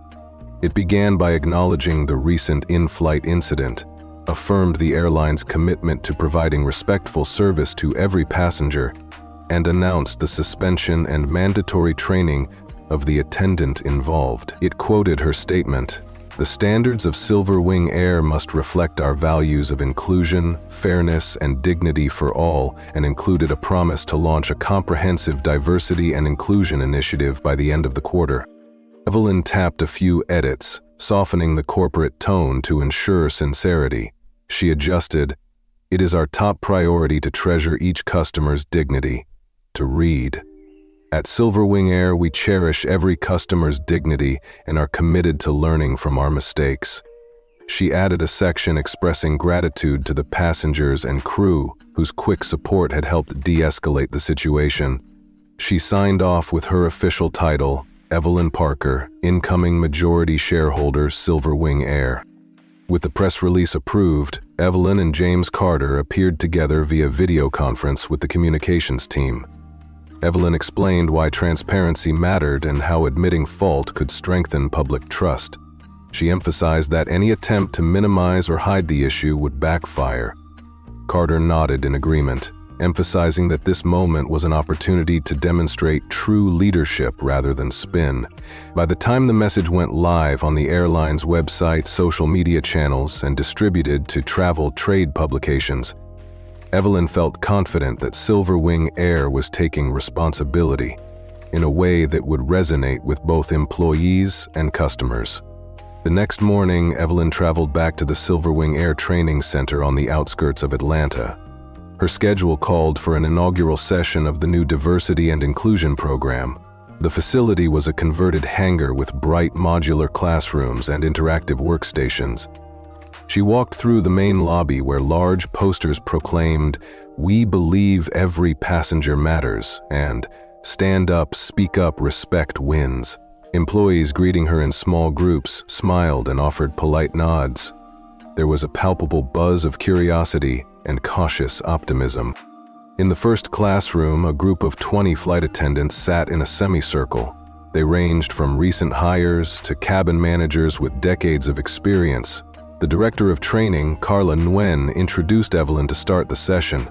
It began by acknowledging the recent in-flight incident, affirmed the airline's commitment to providing respectful service to every passenger, and announced the suspension and mandatory training of the attendant involved. It quoted her statement, "The standards of Silver Wing Air must reflect our values of inclusion, fairness, and dignity for all," and included a promise to launch a comprehensive diversity and inclusion initiative by the end of the quarter. Evelyn tapped a few edits, softening the corporate tone to ensure sincerity. She adjusted, "It is our top priority to treasure each customer's dignity." To read, "At Silver Wing Air, we cherish every customer's dignity and are committed to learning from our mistakes." She added a section expressing gratitude to the passengers and crew whose quick support had helped de-escalate the situation. She signed off with her official title, Evelyn Parker, incoming majority shareholder, Silver Wing Air. With the press release approved, Evelyn and James Carter appeared together via video conference with the communications team. Evelyn explained why transparency mattered and how admitting fault could strengthen public trust. She emphasized that any attempt to minimize or hide the issue would backfire. Carter nodded in agreement. emphasizing that this moment was an opportunity to demonstrate true leadership rather than spin. By the time the message went live on the airline's website, social media channels, and distributed to travel trade publications, Evelyn felt confident that Silverwing Air was taking responsibility in a way that would resonate with both employees and customers. The next morning, Evelyn traveled back to the Silverwing Air Training Center on the outskirts of Atlanta. Her schedule called for an inaugural session of the new Diversity and Inclusion program. The facility was a converted hangar with bright modular classrooms and interactive workstations. She walked through the main lobby where large posters proclaimed, "We believe every passenger matters," and "Stand up, speak up, respect wins." Employees greeting her in small groups smiled and offered polite nods. There was a palpable buzz of curiosity and cautious optimism. In the first classroom, a group of 20 flight attendants sat in a semicircle. They ranged from recent hires to cabin managers with decades of experience. The director of training, Carla Nguyen, introduced Evelyn to start the session.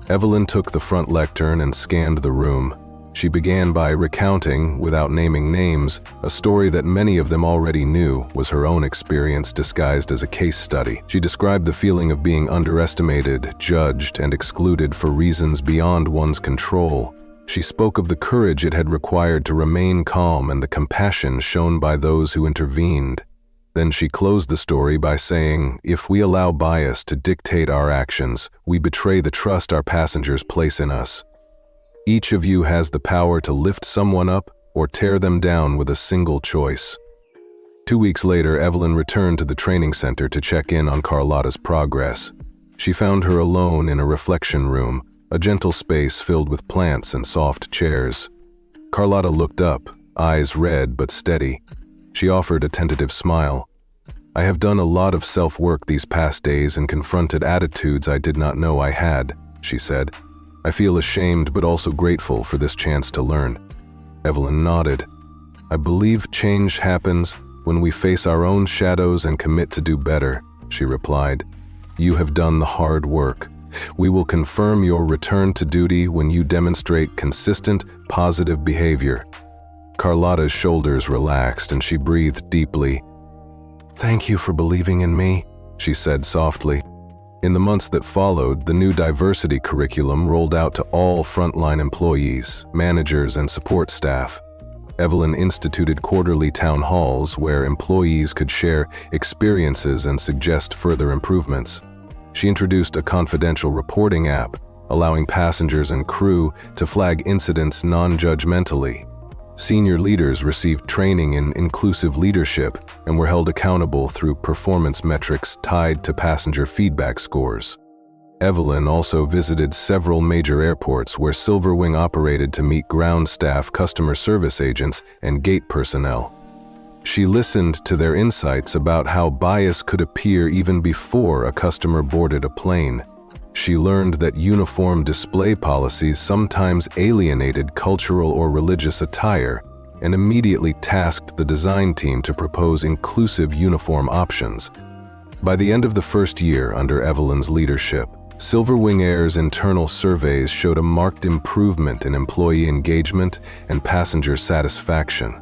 Evelyn took the front lectern and scanned the room. She began by recounting, without naming names, a story that many of them already knew was her own experience disguised as a case study. She described the feeling of being underestimated, judged, and excluded for reasons beyond one's control. She spoke of the courage it had required to remain calm and the compassion shown by those who intervened. Then she closed the story by saying, "If we allow bias to dictate our actions, we betray the trust our passengers place in us. Each of you has the power to lift someone up or tear them down with a single choice." 2 weeks later, Evelyn returned to the training center to check in on Carlotta's progress. She found her alone in a reflection room, a gentle space filled with plants and soft chairs. Carlotta looked up, eyes red but steady. She offered a tentative smile. "I have done a lot of self-work these past days and confronted attitudes I did not know I had," she said. "I feel ashamed but also grateful for this chance to learn." Evelyn nodded. "I believe change happens when we face our own shadows and commit to do better," she replied. "You have done the hard work. We will confirm your return to duty when you demonstrate consistent, positive behavior." Carlotta's shoulders relaxed and she breathed deeply. "Thank you for believing in me," she said softly. In the months that followed, the new diversity curriculum rolled out to all frontline employees, managers, and support staff. Evelyn instituted quarterly town halls where employees could share experiences and suggest further improvements. She introduced a confidential reporting app, allowing passengers and crew to flag incidents non-judgmentally. Senior leaders received training in inclusive leadership and were held accountable through performance metrics tied to passenger feedback scores. Evelyn also visited several major airports where Silverwing operated to meet ground staff, customer service agents, and gate personnel. She listened to their insights about how bias could appear even before a customer boarded a plane. She learned that uniform display policies sometimes alienated cultural or religious attire and immediately tasked the design team to propose inclusive uniform options. By the end of the first year under Evelyn's leadership, Silverwing Air's internal surveys showed a marked improvement in employee engagement and passenger satisfaction.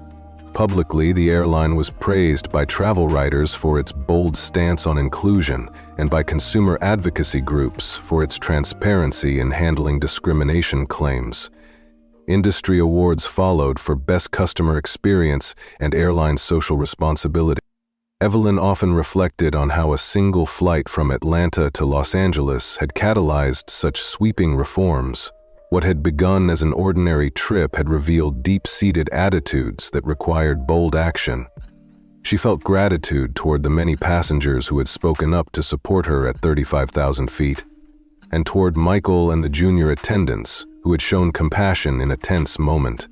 Publicly, the airline was praised by travel writers for its bold stance on inclusion and by consumer advocacy groups for its transparency in handling discrimination claims. Industry awards followed for best customer experience and airline social responsibility. Evelyn often reflected on how a single flight from Atlanta to Los Angeles had catalyzed such sweeping reforms. What had begun as an ordinary trip had revealed deep-seated attitudes that required bold action. She felt gratitude toward the many passengers who had spoken up to support her at 35,000 feet, and toward Michael and the junior attendants who had shown compassion in a tense moment.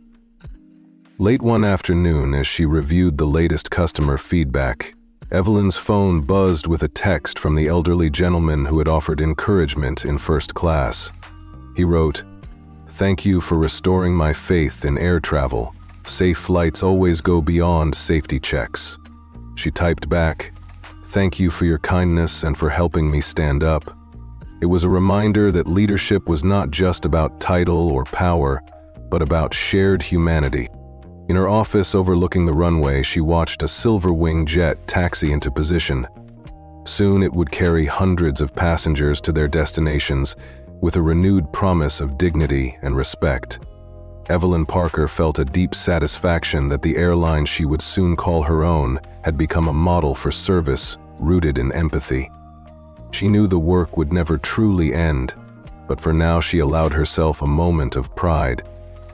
Late one afternoon, as she reviewed the latest customer feedback, Evelyn's phone buzzed with a text from the elderly gentleman who had offered encouragement in first class. He wrote, "Thank you for restoring my faith in air travel. Safe flights always go beyond safety checks." She typed back, "Thank you for your kindness and for helping me stand up." It was a reminder that leadership was not just about title or power, but about shared humanity. In her office overlooking the runway, she watched a silver-wing jet taxi into position. Soon it would carry hundreds of passengers to their destinations with a renewed promise of dignity and respect. Evelyn Parker felt a deep satisfaction that the airline she would soon call her own had become a model for service rooted in empathy. She knew the work would never truly end, but for now she allowed herself a moment of pride.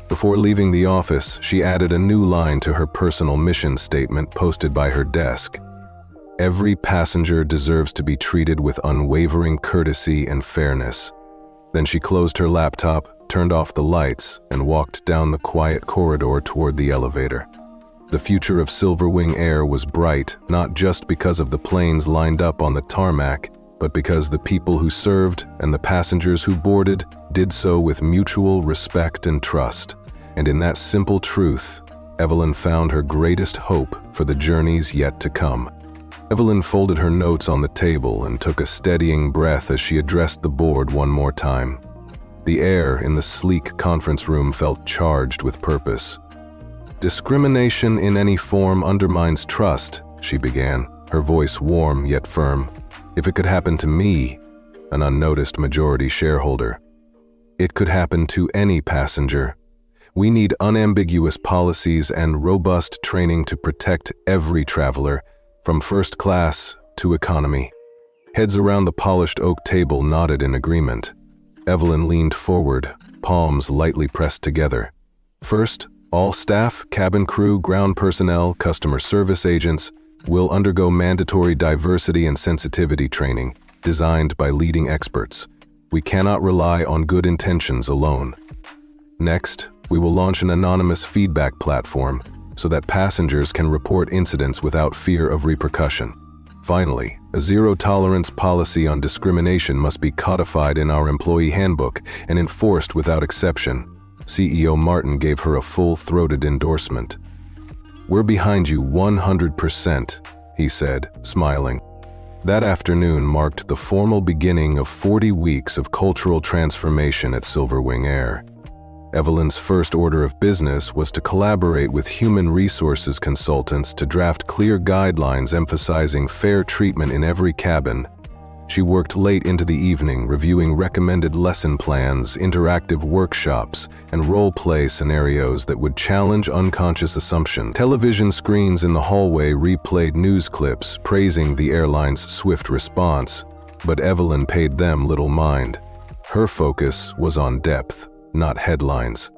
Before leaving the office, she added a new line to her personal mission statement posted by her desk. "Every passenger deserves to be treated with unwavering courtesy and fairness." Then she closed her laptop, turned off the lights, and walked down the quiet corridor toward the elevator. The future of Silverwing Air was bright, not just because of the planes lined up on the tarmac, but because the people who served and the passengers who boarded did so with mutual respect and trust. And in that simple truth, Evelyn found her greatest hope for the journeys yet to come. Evelyn folded her notes on the table and took a steadying breath as she addressed the board one more time. The air in the sleek conference room felt charged with purpose. "Discrimination in any form undermines trust," she began, her voice warm yet firm. "If it could happen to me, an unnoticed majority shareholder, it could happen to any passenger. We need unambiguous policies and robust training to protect every traveler, from first class to economy." Heads around the polished oak table nodded in agreement. Evelyn leaned forward, palms lightly pressed together. "First, all staff, cabin crew, ground personnel, customer service agents will undergo mandatory diversity and sensitivity training designed by leading experts. We cannot rely on good intentions alone. Next, we will launch an anonymous feedback platform so that passengers can report incidents without fear of repercussion. Finally, a zero-tolerance policy on discrimination must be codified in our employee handbook and enforced without exception." CEO Martin gave her a full-throated endorsement. "We're behind you 100%, he said, smiling. That afternoon marked the formal beginning of 40 weeks of cultural transformation at Silverwing Air. Evelyn's first order of business was to collaborate with human resources consultants to draft clear guidelines emphasizing fair treatment in every cabin. She worked late into the evening reviewing recommended lesson plans, interactive workshops, and role-play scenarios that would challenge unconscious assumptions. Television screens in the hallway replayed news clips praising the airline's swift response, but Evelyn paid them little mind. Her focus was on depth, not headlines.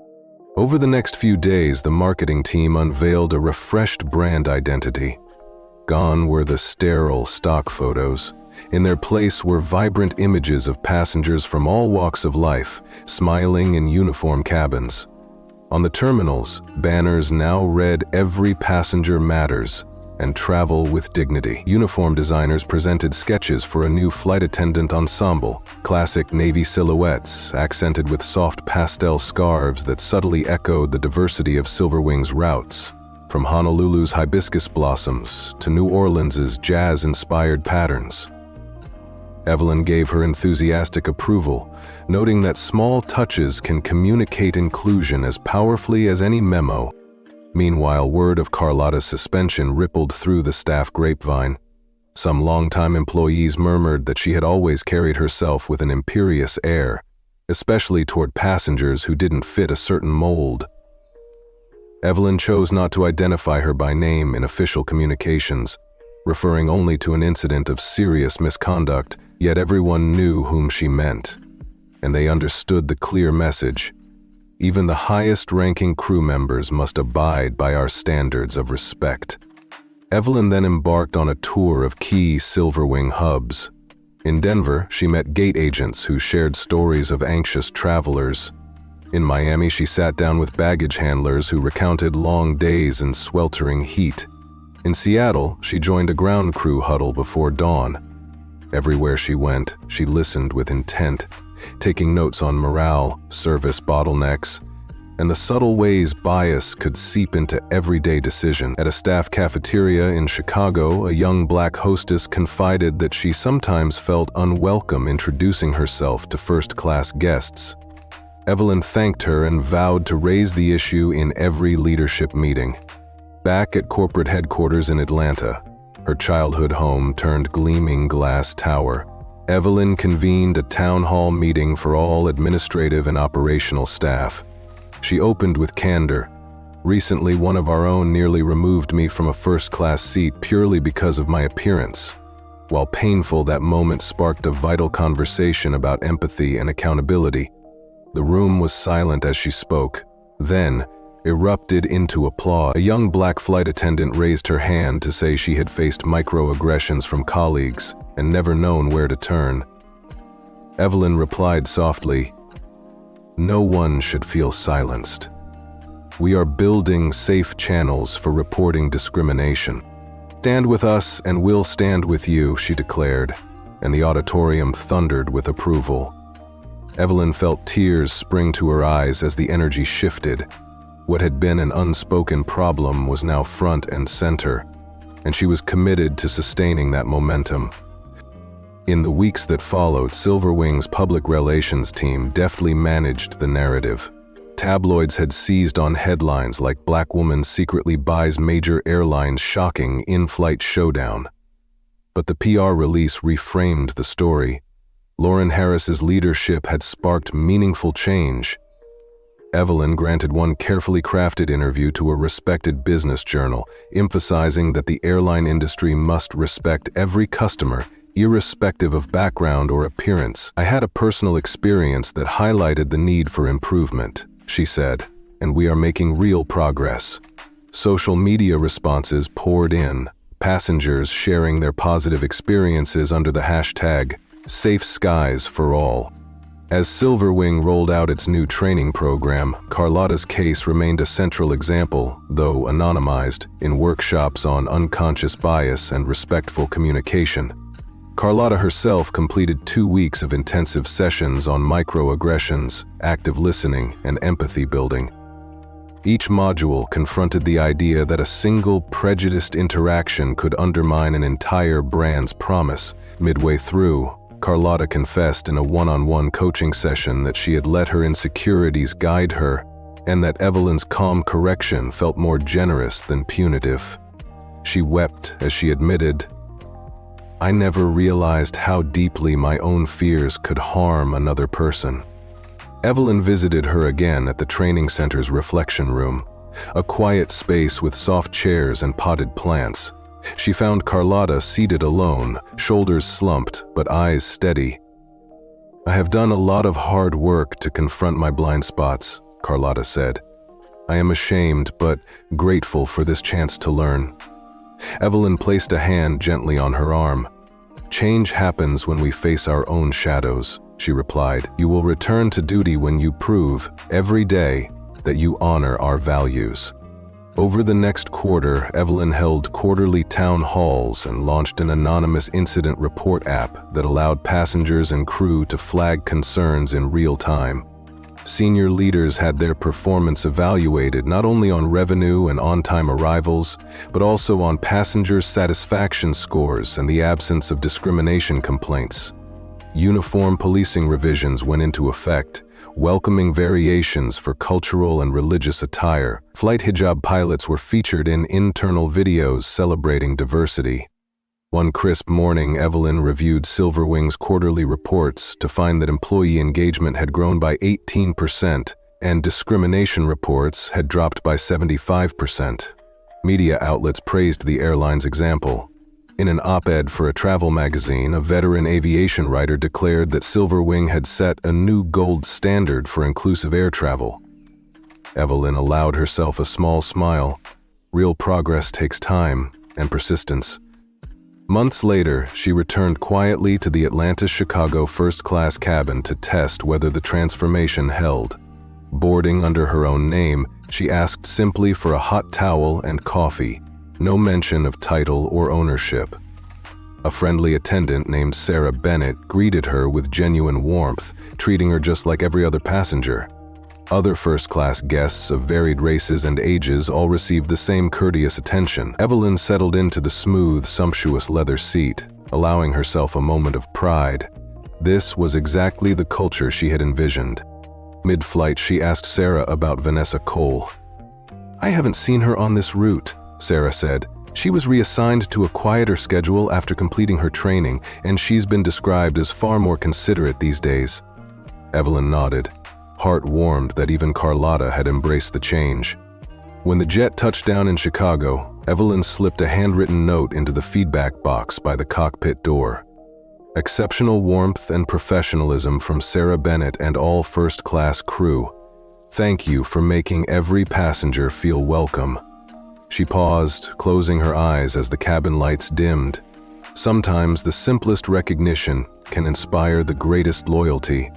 Over the next few days, the marketing team unveiled a refreshed brand identity. Gone were the sterile stock photos. In their place were vibrant images of passengers from all walks of life, smiling in uniform cabins. On the terminals, banners now read "Every passenger matters" and "Travel with dignity." Uniform designers presented sketches for a new flight attendant ensemble, classic navy silhouettes accented with soft pastel scarves that subtly echoed the diversity of Silverwing's routes, from Honolulu's hibiscus blossoms to New Orleans's jazz-inspired patterns. Evelyn gave her enthusiastic approval, noting that small touches can communicate inclusion as powerfully as any memo. Meanwhile, word of Carlotta's suspension rippled through the staff grapevine. Some longtime employees murmured that she had always carried herself with an imperious air, especially toward passengers who didn't fit a certain mold. Evelyn chose not to identify her by name in official communications, referring only to an incident of serious misconduct, yet everyone knew whom she meant, and they understood the clear message. Even the highest-ranking crew members must abide by our standards of respect. Evelyn then embarked on a tour of key Silverwing hubs. In Denver, she met gate agents who shared stories of anxious travelers. In Miami, she sat down with baggage handlers who recounted long days in sweltering heat. In Seattle, she joined a ground crew huddle before dawn. Everywhere she went, she listened with intent, taking notes on morale, service bottlenecks, and the subtle ways bias could seep into everyday decision. At a staff cafeteria in Chicago, a young black hostess confided that she sometimes felt unwelcome introducing herself to first-class guests. Evelyn thanked her and vowed to raise the issue in every leadership meeting. Back at corporate headquarters in Atlanta, her childhood home turned gleaming glass tower, Evelyn convened a town hall meeting for all administrative and operational staff. She opened with candor. "Recently, one of our own nearly removed me from a first-class seat purely because of my appearance." While painful, that moment sparked a vital conversation about empathy and accountability. The room was silent as she spoke, then erupted into applause. A young black flight attendant raised her hand to say she had faced microaggressions from colleagues and never known where to turn. Evelyn replied softly, "No one should feel silenced. We are building safe channels for reporting discrimination. Stand with us and we'll stand with you," she declared, and the auditorium thundered with approval. Evelyn felt tears spring to her eyes as the energy shifted. What had been an unspoken problem was now front and center, and she was committed to sustaining that momentum. In the weeks that followed, Silverwing's public relations team deftly managed the narrative. Tabloids had seized on headlines like "Black Woman Secretly Buys Major Airlines Shocking In-Flight Showdown." But the PR release reframed the story. Lauren Harris's leadership had sparked meaningful change. Evelyn granted one carefully crafted interview to a respected business journal, emphasizing that the airline industry must respect every customer, irrespective of background or appearance. "I had a personal experience that highlighted the need for improvement," she said, "and we are making real progress." Social media responses poured in, passengers sharing their positive experiences under the hashtag Safe Skies for All. As Silverwing rolled out its new training program, Carlotta's case remained a central example, though anonymized, in workshops on unconscious bias and respectful communication. Carlotta herself completed 2 weeks of intensive sessions on microaggressions, active listening, and empathy building. Each module confronted the idea that a single prejudiced interaction could undermine an entire brand's promise. Midway through, Carlotta confessed in a one-on-one coaching session that she had let her insecurities guide her, and that Evelyn's calm correction felt more generous than punitive. She wept as she admitted, "I never realized how deeply my own fears could harm another person." Evelyn visited her again at the training center's reflection room, a quiet space with soft chairs and potted plants. She found Carlotta seated alone, shoulders slumped, but eyes steady. "I have done a lot of hard work to confront my blind spots," Carlotta said. "I am ashamed, but grateful for this chance to learn." Evelyn placed a hand gently on her arm. "Change happens when we face our own shadows," she replied. "You will return to duty when you prove, every day, that you honor our values." Over the next quarter, Evelyn held quarterly town halls and launched an anonymous incident report app that allowed passengers and crew to flag concerns in real time. Senior leaders had their performance evaluated not only on revenue and on-time arrivals, but also on passenger satisfaction scores and the absence of discrimination complaints. Uniform policing revisions went into effect, welcoming variations for cultural and religious attire. Flight hijab pilots were featured in internal videos celebrating diversity. One crisp morning, Evelyn reviewed Silverwing's quarterly reports to find that employee engagement had grown by 18% and discrimination reports had dropped by 75%. Media outlets praised the airline's example. In an op-ed for a travel magazine, a veteran aviation writer declared that Silverwing had set a new gold standard for inclusive air travel. Evelyn allowed herself a small smile. Real progress takes time and persistence. Months later, she returned quietly to the Atlanta-Chicago first-class cabin to test whether the transformation held. Boarding under her own name, she asked simply for a hot towel and coffee. No mention of title or ownership. A friendly attendant named Sarah Bennett greeted her with genuine warmth, treating her just like every other passenger. Other first-class guests of varied races and ages all received the same courteous attention. Evelyn settled into the smooth, sumptuous leather seat, allowing herself a moment of pride. This was exactly the culture she had envisioned. Mid-flight, she asked Sarah about Vanessa Cole. "I haven't seen her on this route," Sarah said. "She was reassigned to a quieter schedule after completing her training, and she's been described as far more considerate these days." Evelyn nodded, heart warmed that even Carlotta had embraced the change. When the jet touched down in Chicago, Evelyn slipped a handwritten note into the feedback box by the cockpit door. "Exceptional warmth and professionalism from Sarah Bennett and all first-class crew. Thank you for making every passenger feel welcome." She paused, closing her eyes as the cabin lights dimmed. Sometimes the simplest recognition can inspire the greatest loyalty.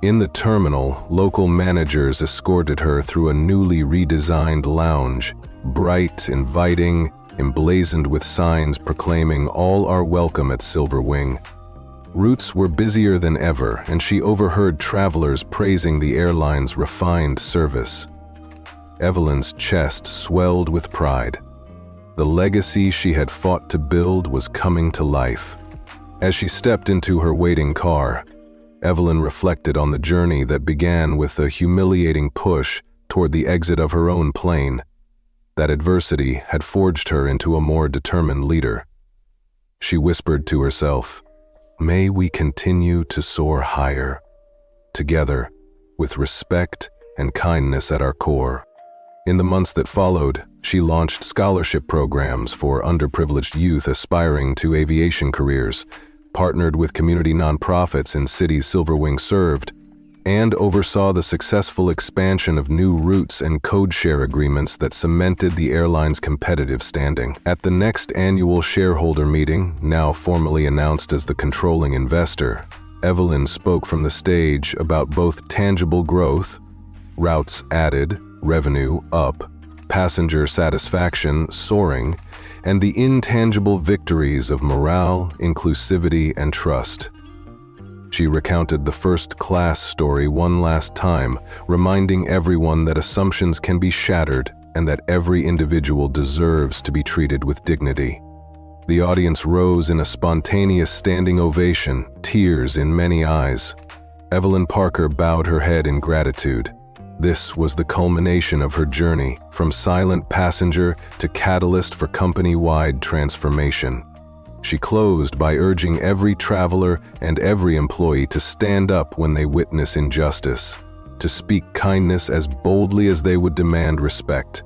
In the terminal, local managers escorted her through a newly redesigned lounge, bright, inviting, emblazoned with signs proclaiming "All are welcome at Silver Wing." Routes were busier than ever, and she overheard travelers praising the airline's refined service. Evelyn's chest swelled with pride. The legacy she had fought to build was coming to life. As she stepped into her waiting car, Evelyn reflected on the journey that began with a humiliating push toward the exit of her own plane. That adversity had forged her into a more determined leader. She whispered to herself, "May we continue to soar higher, together, with respect and kindness at our core." In the months that followed, she launched scholarship programs for underprivileged youth aspiring to aviation careers, partnered with community nonprofits in cities Silver Wing served, and oversaw the successful expansion of new routes and code-share agreements that cemented the airline's competitive standing. At the next annual shareholder meeting, now formally announced as the controlling investor, Evelyn spoke from the stage about both tangible growth, routes added, revenue up, passenger satisfaction soaring, and the intangible victories of morale, inclusivity, and trust. She recounted the first-class story one last time, reminding everyone that assumptions can be shattered and that every individual deserves to be treated with dignity. The audience rose in a spontaneous standing ovation, tears in many eyes. Evelyn Parker bowed her head in gratitude. This was the culmination of her journey, from silent passenger to catalyst for company-wide transformation. She closed by urging every traveler and every employee to stand up when they witness injustice, to speak kindness as boldly as they would demand respect.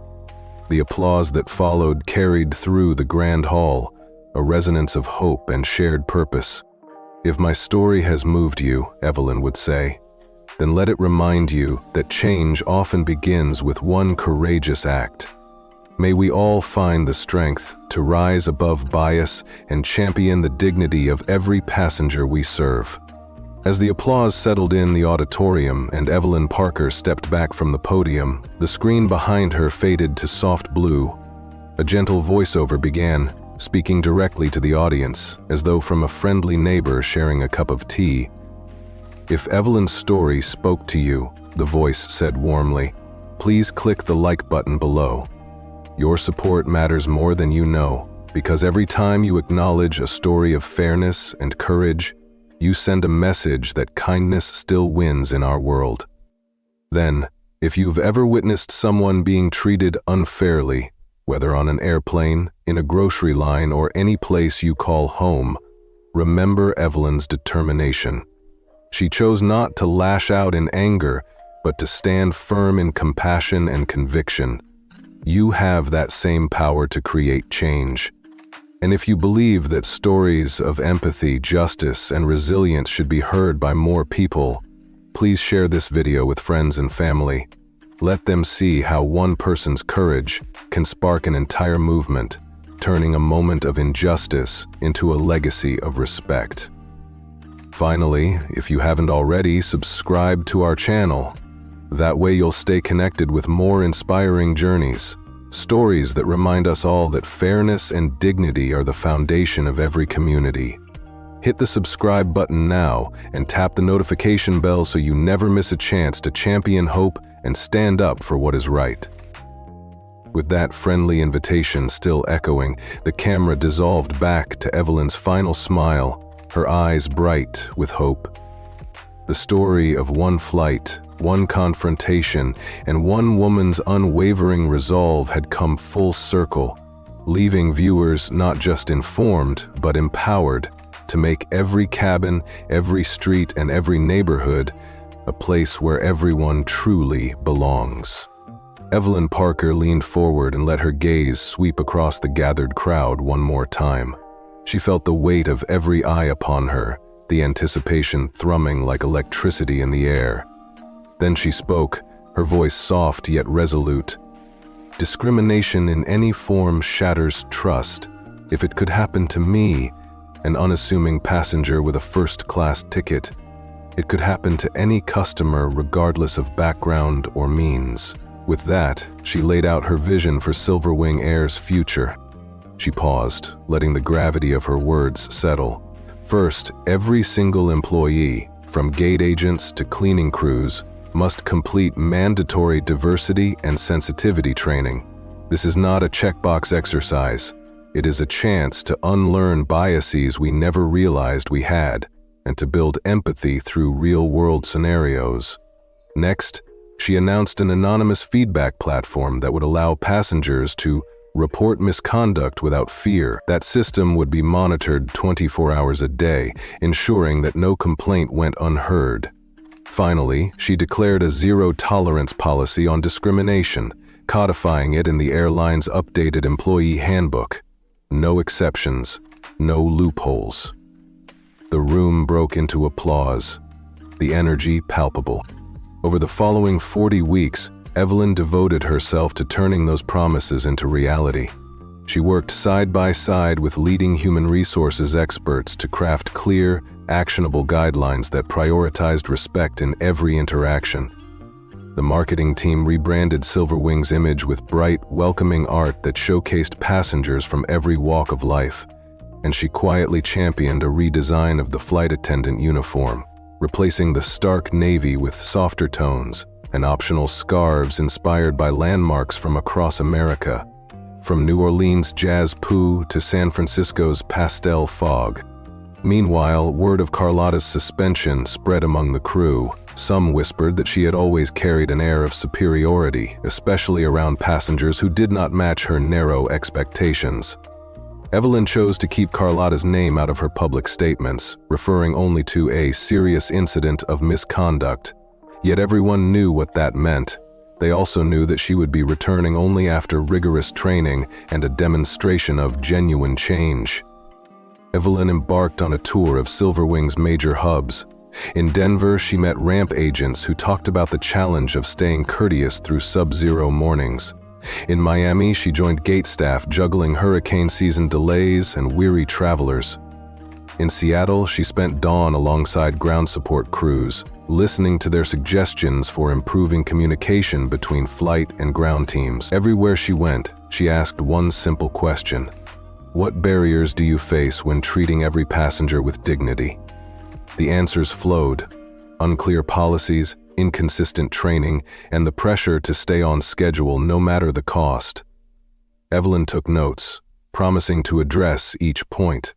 The applause that followed carried through the grand hall, a resonance of hope and shared purpose. "If my story has moved you," Evelyn would say, "then let it remind you that change often begins with one courageous act. May we all find the strength to rise above bias and champion the dignity of every passenger we serve." As the applause settled in the auditorium and Evelyn Parker stepped back from the podium, the screen behind her faded to soft blue. A gentle voiceover began, speaking directly to the audience, as though from a friendly neighbor sharing a cup of tea. "If Evelyn's story spoke to you," the voice said warmly, "please click the like button below. Your support matters more than you know, because every time you acknowledge a story of fairness and courage, you send a message that kindness still wins in our world." Then, if you've ever witnessed someone being treated unfairly, whether on an airplane, in a grocery line, or any place you call home, remember Evelyn's determination. She chose not to lash out in anger, but to stand firm in compassion and conviction. You have that same power to create change. And if you believe that stories of empathy, justice, and resilience should be heard by more people, please share this video with friends and family. Let them see how one person's courage can spark an entire movement, turning a moment of injustice into a legacy of respect. Finally, if you haven't already, subscribe to our channel. That way you'll stay connected with more inspiring journeys, stories that remind us all that fairness and dignity are the foundation of every community. Hit the subscribe button now and tap the notification bell so you never miss a chance to champion hope and stand up for what is right. With that friendly invitation still echoing, the camera dissolved back to Evelyn's final smile, her eyes bright with hope. The story of one flight, one confrontation, and one woman's unwavering resolve had come full circle, leaving viewers not just informed but empowered to make every cabin, every street, and every neighborhood a place where everyone truly belongs. Evelyn Parker leaned forward and let her gaze sweep across the gathered crowd one more time. She felt the weight of every eye upon her, the anticipation thrumming like electricity in the air. Then she spoke, her voice soft yet resolute. Discrimination in any form shatters trust. If it could happen to me, an unassuming passenger with a first-class ticket, it could happen to any customer regardless of background or means. With that, she laid out her vision for Silverwing Air's future. She paused, letting the gravity of her words settle. First, every single employee, from gate agents to cleaning crews, must complete mandatory diversity and sensitivity training. This is not a checkbox exercise. It is a chance to unlearn biases we never realized we had, and to build empathy through real-world scenarios. Next, she announced an anonymous feedback platform that would allow passengers to report misconduct without fear. That system would be monitored 24 hours a day, ensuring that no complaint went unheard. Finally, she declared a zero-tolerance policy on discrimination, codifying it in the airline's updated employee handbook. No exceptions, no loopholes. The room broke into applause, the energy palpable. Over the following 40 weeks, Evelyn devoted herself to turning those promises into reality. She worked side by side with leading human resources experts to craft clear, actionable guidelines that prioritized respect in every interaction. The marketing team rebranded Silverwing's image with bright, welcoming art that showcased passengers from every walk of life, and she quietly championed a redesign of the flight attendant uniform, replacing the stark navy with softer tones and optional scarves inspired by landmarks from across America, from New Orleans' jazz poo to San Francisco's pastel fog. Meanwhile, word of Carlotta's suspension spread among the crew. Some whispered that she had always carried an air of superiority, especially around passengers who did not match her narrow expectations. Evelyn chose to keep Carlotta's name out of her public statements, referring only to a serious incident of misconduct. Yet everyone knew what that meant. They also knew that she would be returning only after rigorous training and a demonstration of genuine change. Evelyn embarked on a tour of Silverwing's major hubs. In Denver, she met ramp agents who talked about the challenge of staying courteous through sub-zero mornings. In Miami, she joined gate staff juggling hurricane season delays and weary travelers. In Seattle, she spent dawn alongside ground support crews, listening to their suggestions for improving communication between flight and ground teams. Everywhere she went, she asked one simple question: what barriers do you face when treating every passenger with dignity? The answers flowed: unclear policies, inconsistent training, and the pressure to stay on schedule no matter the cost. Evelyn took notes, promising to address each point.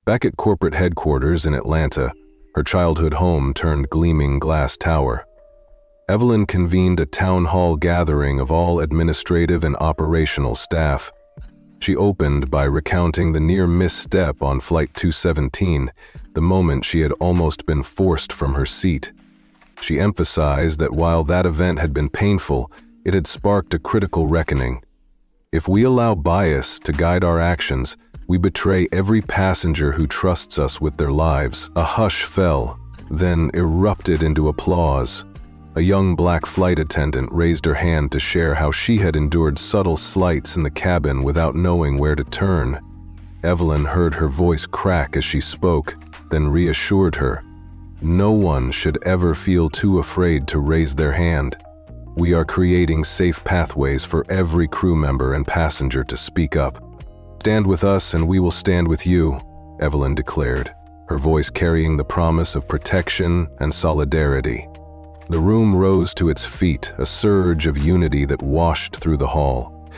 Back at corporate headquarters in Atlanta, her childhood home turned gleaming glass tower, Evelyn convened a town hall gathering of all administrative and operational staff. She opened by recounting the near misstep on Flight 217, the moment she had almost been forced from her seat. She emphasized that while that event had been painful, it had sparked a critical reckoning. If we allow bias to guide our actions, we betray every passenger who trusts us with their lives. A hush fell, then erupted into applause. A young black flight attendant raised her hand to share how she had endured subtle slights in the cabin without knowing where to turn. Evelyn heard her voice crack as she spoke, then reassured her. No one should ever feel too afraid to raise their hand. We are creating safe pathways for every crew member and passenger to speak up. Stand with us and we will stand with you, Evelyn declared, her her voice carrying the promise of protection and solidarity. The room rose to its feet, a surge of unity that washed through the hall.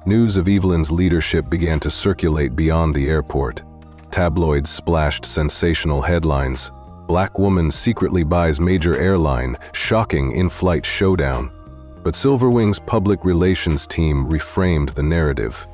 News of Evelyn's leadership began to circulate beyond the airport. Tabloids splashed sensational headlines. Black woman secretly buys major airline, shocking in-flight showdown. But Silverwing's public relations team reframed the narrative.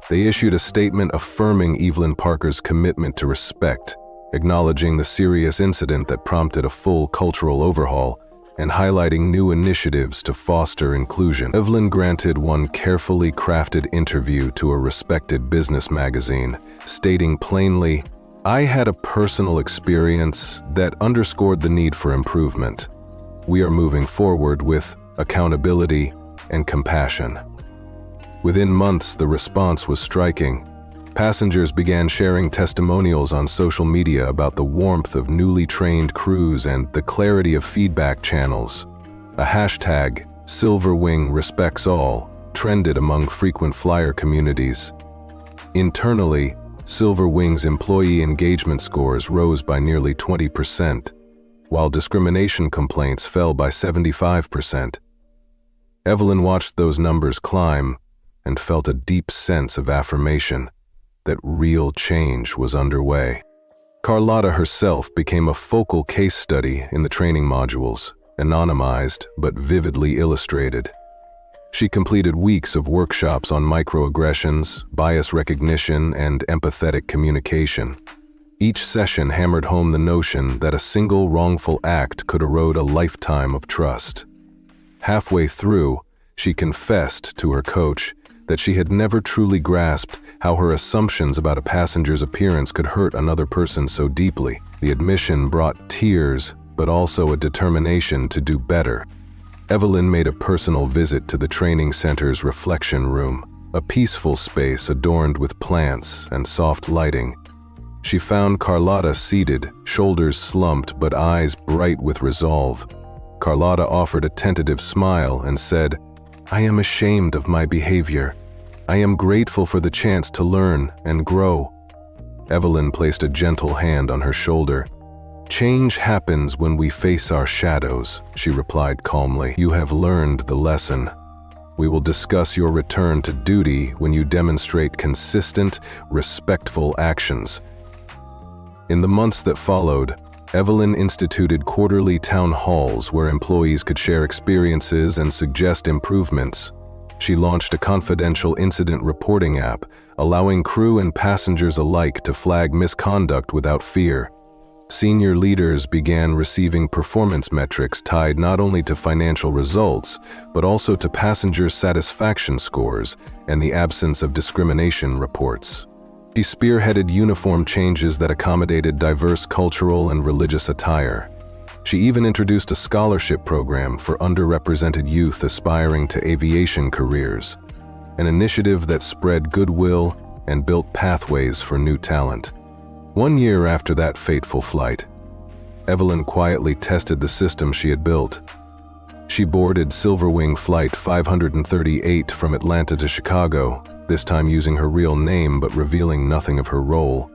They issued a statement affirming Evelyn Parker's commitment to respect, acknowledging the serious incident that prompted a full cultural overhaul, and highlighting new initiatives to foster inclusion. Evelyn granted one carefully crafted interview to a respected business magazine, stating plainly, "I had a personal experience that underscored the need for improvement. We are moving forward with accountability and compassion." Within months, the response was striking. Passengers began sharing testimonials on social media about the warmth of newly trained crews and the clarity of feedback channels. A hashtag, Silverwing Respects All, trended among frequent flyer communities. Internally, Silverwing's employee engagement scores rose by nearly 20%, while discrimination complaints fell by 75%. Evelyn watched those numbers climb and felt a deep sense of affirmation that real change was underway. Carlotta herself became a focal case study in the training modules, anonymized but vividly illustrated. She completed weeks of workshops on microaggressions, bias recognition, and empathetic communication. Each session hammered home the notion that a single wrongful act could erode a lifetime of trust. Halfway through, she confessed to her coach that she had never truly grasped how her assumptions about a passenger's appearance could hurt another person so deeply. The admission brought tears, but also a determination to do better. Evelyn made a personal visit to the training center's reflection room, a peaceful space adorned with plants and soft lighting. She found Carlotta seated, shoulders slumped but eyes bright with resolve. Carlotta offered a tentative smile and said, "I am ashamed of my behavior. I am grateful for the chance to learn and grow." Evelyn placed a gentle hand on her shoulder. "Change happens when we face our shadows," she replied calmly. "You have learned the lesson. We will discuss your return to duty when you demonstrate consistent, respectful actions." In the months that followed, Evelyn instituted quarterly town halls where employees could share experiences and suggest improvements. She launched a confidential incident reporting app, allowing crew and passengers alike to flag misconduct without fear. Senior leaders began receiving performance metrics tied not only to financial results, but also to passenger satisfaction scores and the absence of discrimination reports. She spearheaded uniform changes that accommodated diverse cultural and religious attire. She even introduced a scholarship program for underrepresented youth aspiring to aviation careers, an initiative that spread goodwill and built pathways for new talent. 1 year after that fateful flight, Evelyn quietly tested the system she had built. She boarded Silverwing Flight 538 from Atlanta to Chicago, this time using her real name but revealing nothing of her role.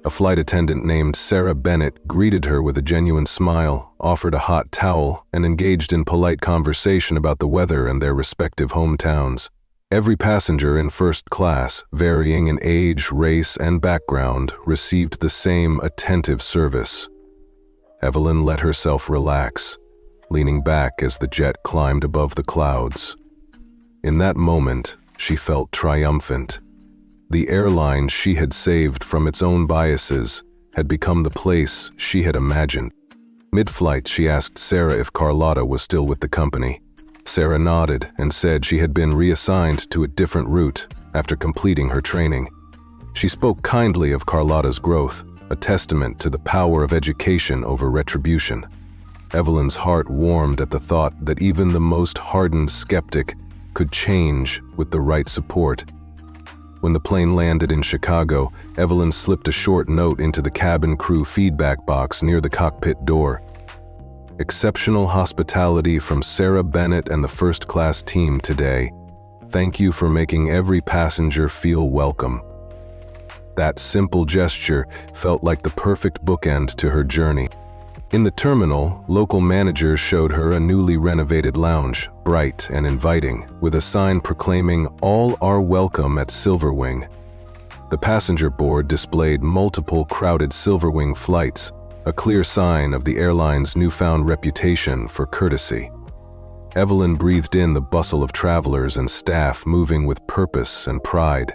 A flight attendant named Sarah Bennett greeted her with a genuine smile, offered a hot towel, and engaged in polite conversation about the weather and their respective hometowns. Every passenger in first class, varying in age, race, and background, received the same attentive service. Evelyn let herself relax, leaning back as the jet climbed above the clouds. In that moment, she felt triumphant. The airline she had saved from its own biases had become the place she had imagined. Mid-flight, she asked Sarah if Carlotta was still with the company. Sarah nodded and said she had been reassigned to a different route after completing her training. She spoke kindly of Carlotta's growth, a testament to the power of education over retribution. Evelyn's heart warmed at the thought that even the most hardened skeptic could change with the right support. When the plane landed in Chicago, Evelyn slipped a short note into the cabin crew feedback box near the cockpit door. "Exceptional hospitality from Sarah Bennett and the first-class team today. Thank you for making every passenger feel welcome." That simple gesture felt like the perfect bookend to her journey. In the terminal, local managers showed her a newly renovated lounge, bright and inviting, with a sign proclaiming "All are welcome at Silverwing." The passenger board displayed multiple crowded Silverwing flights, a clear sign of the airline's newfound reputation for courtesy. Evelyn breathed in the bustle of travelers and staff moving with purpose and pride.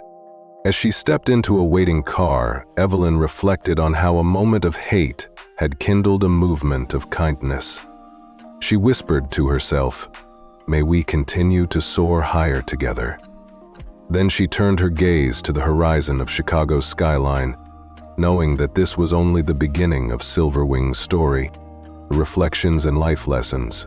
As she stepped into a waiting car, Evelyn reflected on how a moment of hate had kindled a movement of kindness. She whispered to herself, "May we continue to soar higher together." Then she turned her gaze to the horizon of Chicago's skyline, knowing that this was only the beginning of Silverwing's story, reflections and life lessons.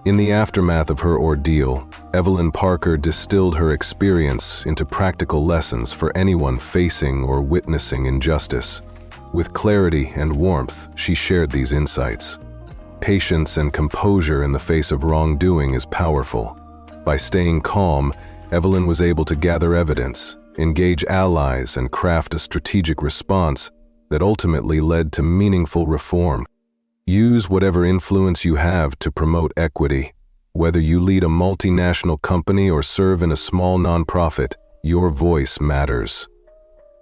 In the aftermath of her ordeal, Evelyn Parker distilled her experience into practical lessons for anyone facing or witnessing injustice. With clarity and warmth, she shared these insights. Patience and composure in the face of wrongdoing is powerful. By staying calm, Evelyn was able to gather evidence, engage allies, and craft a strategic response that ultimately led to meaningful reform. Use whatever influence you have to promote equity. Whether you lead a multinational company or serve in a small nonprofit, your voice matters.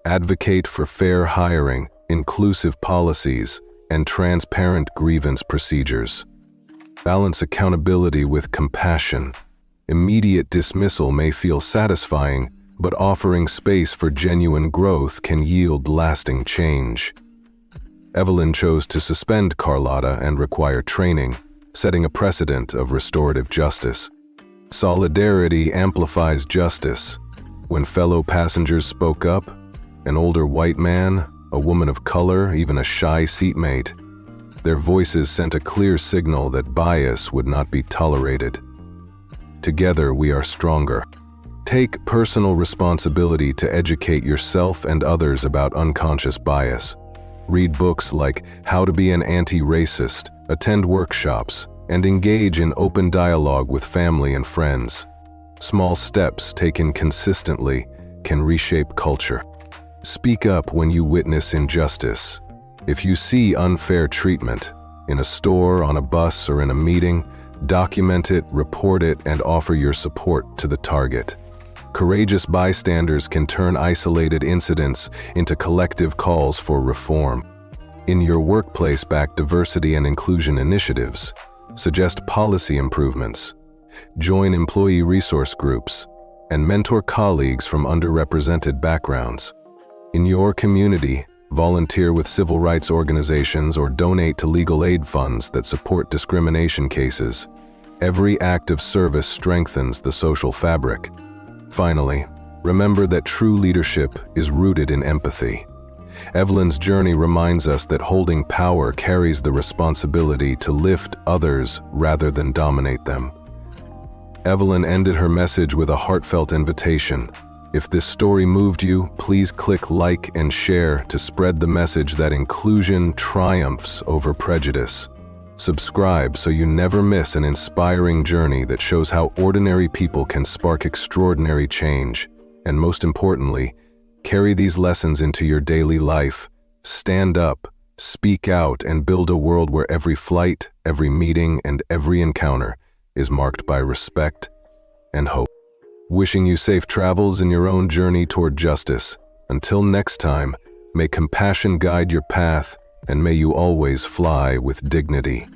Advocate for fair hiring, inclusive policies, and transparent grievance procedures. Balance accountability with compassion. Immediate dismissal may feel satisfying, but offering space for genuine growth can yield lasting change. Evelyn chose to suspend Carlotta and require training, setting a precedent of restorative justice. Solidarity amplifies justice. When fellow passengers spoke up, an older white man, a woman of color, even a shy seatmate, their voices sent a clear signal that bias would not be tolerated. Together we are stronger. Take personal responsibility to educate yourself and others about unconscious bias. Read books like How to Be an Anti-Racist, attend workshops, and engage in open dialogue with family and friends. Small steps taken consistently can reshape culture. Speak up when you witness injustice. If you see unfair treatment, in a store, on a bus, or in a meeting, document it, report it, and offer your support to the target. Courageous bystanders can turn isolated incidents into collective calls for reform. In your workplace, back diversity and inclusion initiatives. Suggest policy improvements. Join employee resource groups, and mentor colleagues from underrepresented backgrounds. In your community, volunteer with civil rights organizations or donate to legal aid funds that support discrimination cases. Every act of service strengthens the social fabric. Finally, remember that true leadership is rooted in empathy. Evelyn's journey reminds us that holding power carries the responsibility to lift others rather than dominate them. Evelyn ended her message with a heartfelt invitation. If this story moved you, please click like and share to spread the message that inclusion triumphs over prejudice. Subscribe so you never miss an inspiring journey that shows how ordinary people can spark extraordinary change. And most importantly, carry these lessons into your daily life. Stand up, speak out, and build a world where every flight, every meeting, and every encounter is marked by respect and hope. Wishing you safe travels in your own journey toward justice. Until next time, may compassion guide your path, and may you always fly with dignity.